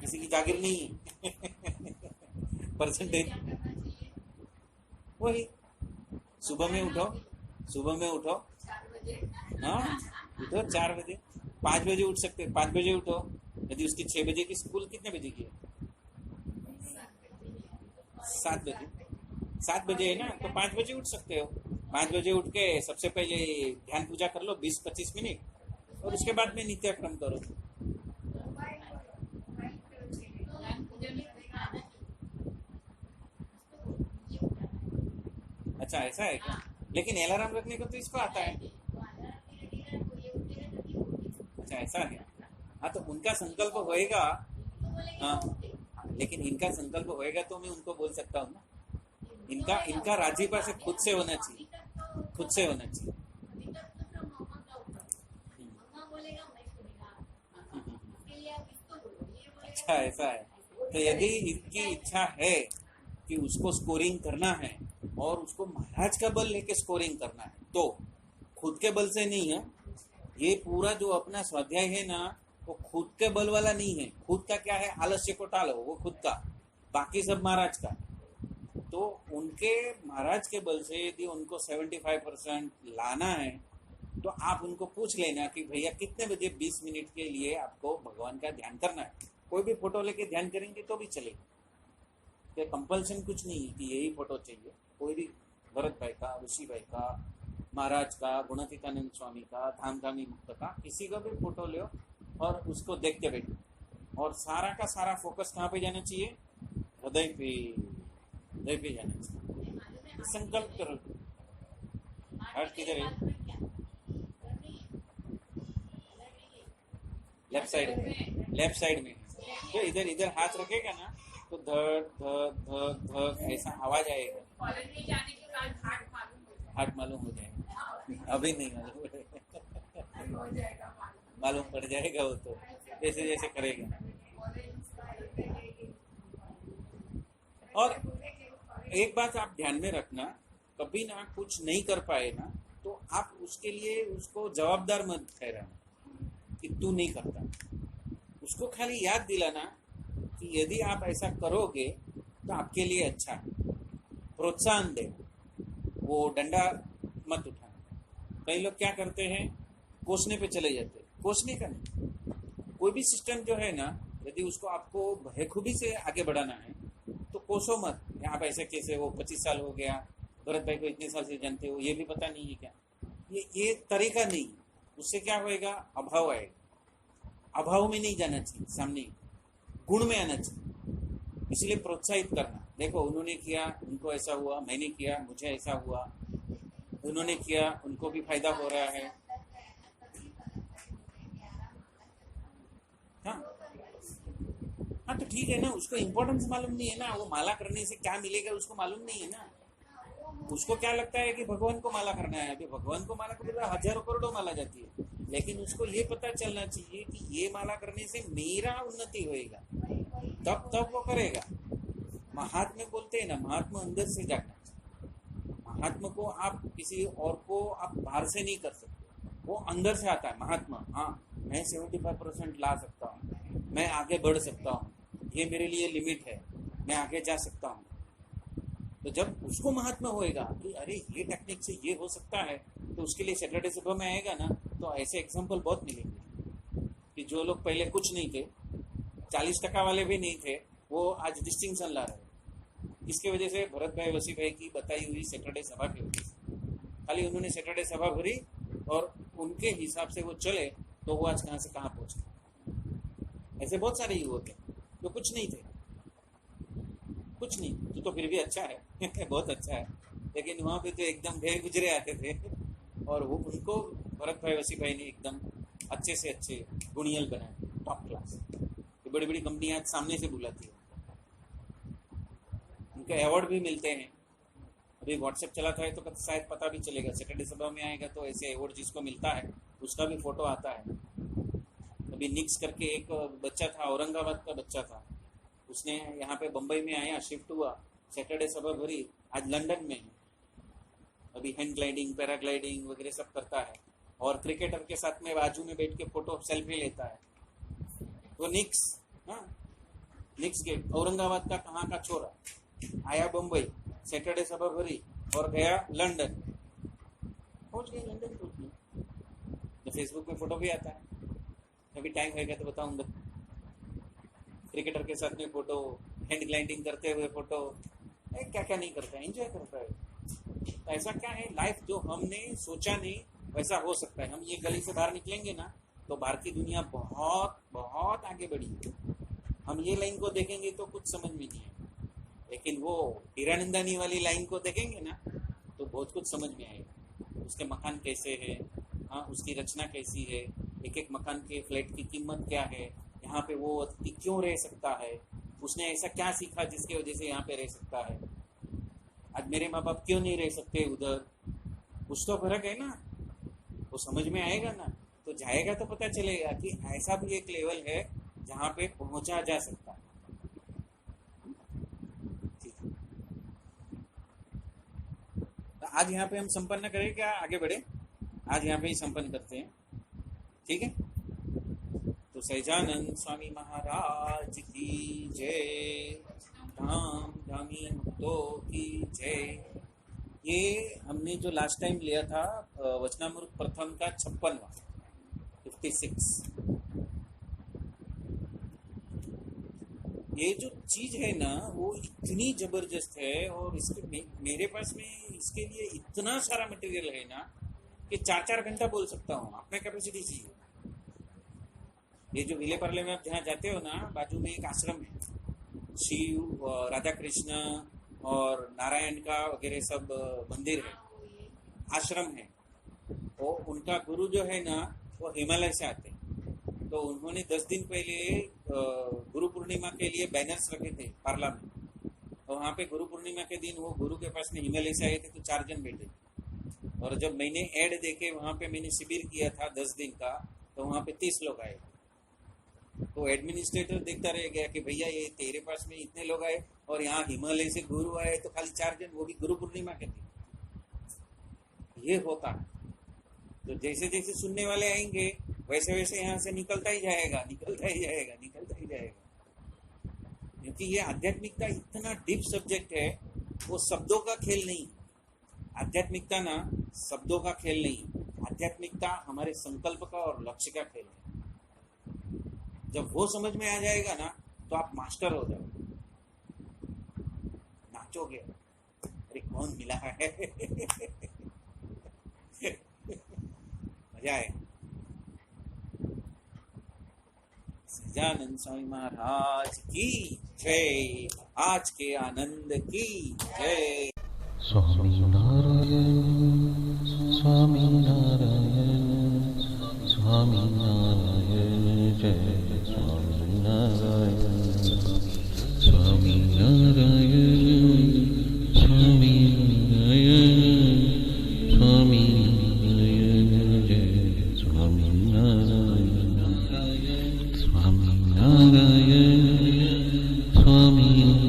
किसी की जागीर नहीं है। परसेंटेज वही, सुबह में उठो, सुबह में उठो, हाँ उठो 4 बजे, 5 बजे उठ सकते, 5 बजे उठो। यदि उसकी 6 बजे की स्कूल, कितने बजे की है? 7 बजे, 7 बजे है ना, तो 5 बजे उठ सकते हो। 5 बजे उठ के सबसे पहले ध्यान पूजा कर लो 20-25 मिनट, और उसके बाद में नित्यक्रम करो। अच्छा ऐसा है क्या? लेकिन अलार्म रखने को तो इसको आता है। अच्छा ऐसा है, हाँ तो उनका संकल्प होएगा। हाँ लेकिन इनका संकल्प होएगा तो मैं उनको बोल सकता हूँ ना, इनका राजीपा से खुद से होना चाहिए, खुद से होना चाहिए। अच्छा ऐसा है, तो यदि इनकी इच्छा है कि उसको स्कोरिंग करना है और उसको महाराज का बल लेके स्कोरिंग करना है, तो खुद के बल से नहीं है। ये पूरा जो अपना स्वाध्याय है ना, वो खुद के बल वाला नहीं है। खुद का क्या है, आलस्य को टालो, वो खुद का, बाकी सब महाराज का। तो उनके महाराज के बल से यदि उनको 75% लाना है तो आप उनको पूछ लेना कि भैया कितने बजे 20 मिनट के लिए आपको भगवान का ध्यान करना है। कोई भी फोटो लेके ध्यान करेंगे तो भी चलेगा, तो कंपल्सन कुछ नहीं है कि यही फोटो चाहिए। कोई भी, भरत भाई का, ऋषि भाई का, महाराज का, गुणातीतानंद स्वामी का, धामधामी मुक्त का, किसी का भी फोटो लो और उसको देखते बैठो, और सारा का सारा फोकस कहाँ पे जाना चाहिए? हृदय पे, हृदय पे जाना चाहिए। संकल्प करो। हार्ट किधर है? लेफ्ट साइड में, लेफ्ट साइड में, तो इधर इधर हाथ रखेगा ना तो धड़ धड़ धड़ धड़ ऐसा आवाज आएगा, हाथ मालूम हो जाएगा। अभी नहीं मालूम मालूम पड़ जाएगा वो तो जैसे जैसे करेगा। और एक बात आप ध्यान में रखना, कभी ना कुछ नहीं कर पाए ना तो आप उसके लिए उसको जवाबदार मत ठहराना कि तू नहीं करता। उसको खाली याद दिलाना कि यदि आप ऐसा करोगे तो आपके लिए अच्छा है, प्रोत्साहन दे, वो डंडा मत उठाना। कई लोग क्या करते हैं, कोसने पे चले जाते हैं। कोसने का नहीं, कोई भी सिस्टम जो है ना, यदि उसको आपको बखूबी से आगे बढ़ाना है तो कोसो मत। आप ऐसे कैसे, वो 25 साल हो गया, भरत भाई को इतने साल से जानते हो, ये भी पता नहीं है क्या? ये तरीका नहीं। उससे क्या होएगा, अभाव आएगा। अभाव में नहीं जाना चाहिए, सामने गुण में आना चाहिए। इसलिए प्रोत्साहित करना, देखो उन्होंने किया, उनको ऐसा हुआ, मैंने किया, मुझे ऐसा हुआ, उन्होंने किया, उनको भी फायदा हो रहा है। हाँ तो ठीक है ना, उसको इम्पोर्टेंस मालूम नहीं है ना, वो माला करने से क्या मिलेगा उसको मालूम नहीं है ना। उसको क्या लगता है कि भगवान को माला करना है। अभी भगवान को माला करने हजारों करोड़ों माला जाती है, लेकिन उसको ये पता चलना चाहिए कि ये माला करने से मेरा उन्नति होएगा, तब वो करेगा। महात्मा बोलते हैं ना, महात्मा अंदर से जागना चाहिए। महात्मा को आप किसी और को आप बाहर से नहीं कर सकते, वो अंदर से आता है महात्मा। हाँ, मैं 75% ला सकता हूँ, मैं आगे बढ़ सकता हूँ, ये मेरे लिए लिमिट है, मैं आगे जा सकता हूँ। तो जब उसको महात्मा होएगा कि अरे ये टेक्निक से ये हो सकता है, तो उसके लिए सैटरडे सभा में आएगा ना, तो ऐसे एग्जाम्पल बहुत मिलेंगे कि जो लोग पहले कुछ नहीं थे, 40% वाले भी नहीं थे, वो आज डिस्टिंक्शन ला रहे हैं। इसके वजह से भरत भाई, वसी भाई की बताई हुई सैटरडे सभा की वजह से। खाली उन्होंने सैटरडे सभा भरी और उनके हिसाब से वो चले, तो वो आज कहाँ से कहाँ पहुँच गए। ऐसे बहुत सारे युवक हैं जो कुछ नहीं थे, कुछ नहीं। तो फिर भी अच्छा है बहुत अच्छा है। लेकिन वहाँ पे तो एकदम ढेर गुजरे आते थे, और वो उनको भरत भाई, वसी भाई ने एकदम अच्छे से अच्छे गुणियल बनाए, टॉप क्लास। बड़ी बड़ी कंपनियां सामने से बुलाती है, उनके अवार्ड भी मिलते हैं। अभी व्हाट्सएप चलाता है तो शायद पता भी चलेगा, सैटरडे सभा में आएगा तो ऐसे अवार्ड जिसको मिलता है उसका भी फोटो आता है। अभी निक्स करके एक बच्चा था, औरंगाबाद का बच्चा था, उसने यहाँ पे बम्बई में आया, शिफ्ट हुआ, सैटरडे सभा भरी, आज लंदन में है। अभी हैंड ग्लाइडिंग, पैराग्लाइडिंग वगैरह सब करता है, और क्रिकेटर के साथ में बाजू में बैठ के फोटो सेल्फी लेता है। तो निक्स, हाँ निक्स गेट, औरंगाबाद का कहाँ का छोरा, आया बम्बई, सैटरडे सभा भरी और गया लंदन, पहुंच गए लंदन पहुंच गए। तो फेसबुक में फोटो भी आता है, कभी टाइम होगा तो बताऊंगा। क्रिकेटर के साथ में फोटो, हैंड ग्लाइडिंग करते हुए फोटो, क्या क्या नहीं करता है, एंजॉय करता है। तो ऐसा क्या है, लाइफ जो हमने सोचा नहीं वैसा हो सकता है। हम ये गली से बाहर निकलेंगे ना तो बाहर की दुनिया बहुत बहुत आगे बढ़ी है। हम ये लाइन को देखेंगे तो कुछ समझ में नहीं है, लेकिन वो हीरानंदानी वाली लाइन को देखेंगे ना तो बहुत कुछ समझ में आएगा। उसके मकान कैसे है, हाँ उसकी रचना कैसी है, एक एक मकान के फ्लैट की कीमत क्या है, यहाँ पे वो क्यों रह सकता है, उसने ऐसा क्या सीखा जिसकी वजह से यहाँ पे रह सकता है। आज मेरे माँ बाप क्यों नहीं रह सकते उधर, कुछ तो फर्क है ना, वो समझ में आएगा ना, तो जाएगा तो पता चलेगा कि ऐसा भी एक लेवल है जहाँ पे पहुंचा जा सकता है। तो आज यहाँ पे हम संपन्न करें क्या, आगे बढ़े, आज यहाँ पे ही संपन्न करते हैं, ठीक है। तो सहजानंद स्वामी महाराज की जय, धाम धामी मुक्तो की जय। ये हमने जो लास्ट टाइम लिया था वचनामृत प्रथम का 56वां 56। ये जो चीज है ना वो इतनी जबरदस्त है, और इसके मेरे पास में इसके लिए इतना सारा मटेरियल है ना कि 4-4 घंटा बोल सकता हूँ। अपने कैपेसिटी चाहिए। ये जो विले परले में आप जहाँ जाते हो ना, बाजू में एक आश्रम है, शिव, राधा कृष्ण और नारायण का वगैरह सब मंदिर है, आश्रम है। वो उनका गुरु जो है ना वो हिमालय से आते हैं, तो उन्होंने 10 दिन पहले गुरु पूर्णिमा के लिए बैनर्स रखे थे पार्ला में। और वहाँ पे गुरु पूर्णिमा के दिन वो गुरु के पास में हिमालय से आए थे, तो 4 जन बैठे। और जब मैंने ऐड देखे वहाँ पे, मैंने शिविर किया था 10 दिन का, तो वहाँ पे 30 लोग आए। तो एडमिनिस्ट्रेटर देखता रह गया कि भैया ये तेरे पास में इतने लोग आए और यहाँ हिमालय से गुरु आए तो खाली 4 जन, वो भी गुरु पूर्णिमा के दिन। ये होता है। तो जैसे जैसे सुनने वाले आएंगे वैसे वैसे यहाँ से निकलता ही जाएगा, निकलता ही जाएगा, निकलता ही जाएगा। क्योंकि ये आध्यात्मिकता इतना डीप सब्जेक्ट है, वो शब्दों का खेल नहीं। आध्यात्मिकता ना शब्दों का खेल नहीं, आध्यात्मिकता हमारे संकल्प का और लक्ष्य का खेल है। जब वो समझ में आ जाएगा ना तो आप मास्टर हो जाओगे, नाचोगे। अरे कौन मिला है मजा आए। सच्चिदानंद स्वामी महाराज की जय, आज के आनंद की जय। स्वामी नारायण स्वामी नारायण स्वामी नारायण जय स्वामी नारायण स्वामी नारायण स्वामी नारायण स्वामी नारायण जय स्वामी नारायण स्वामी नारायण स्वामी नारायण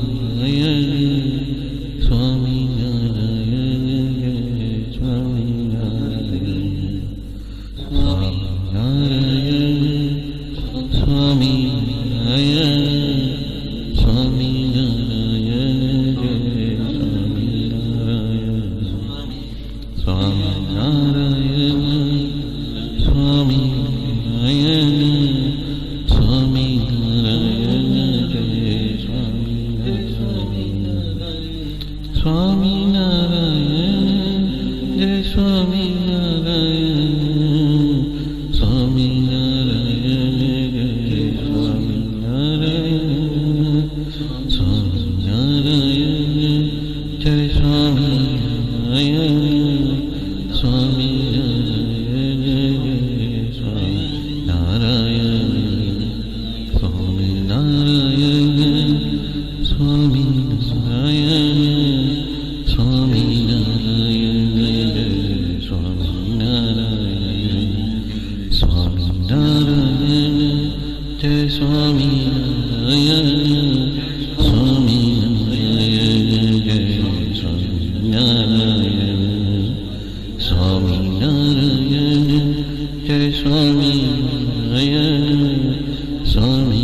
स्वामी Swami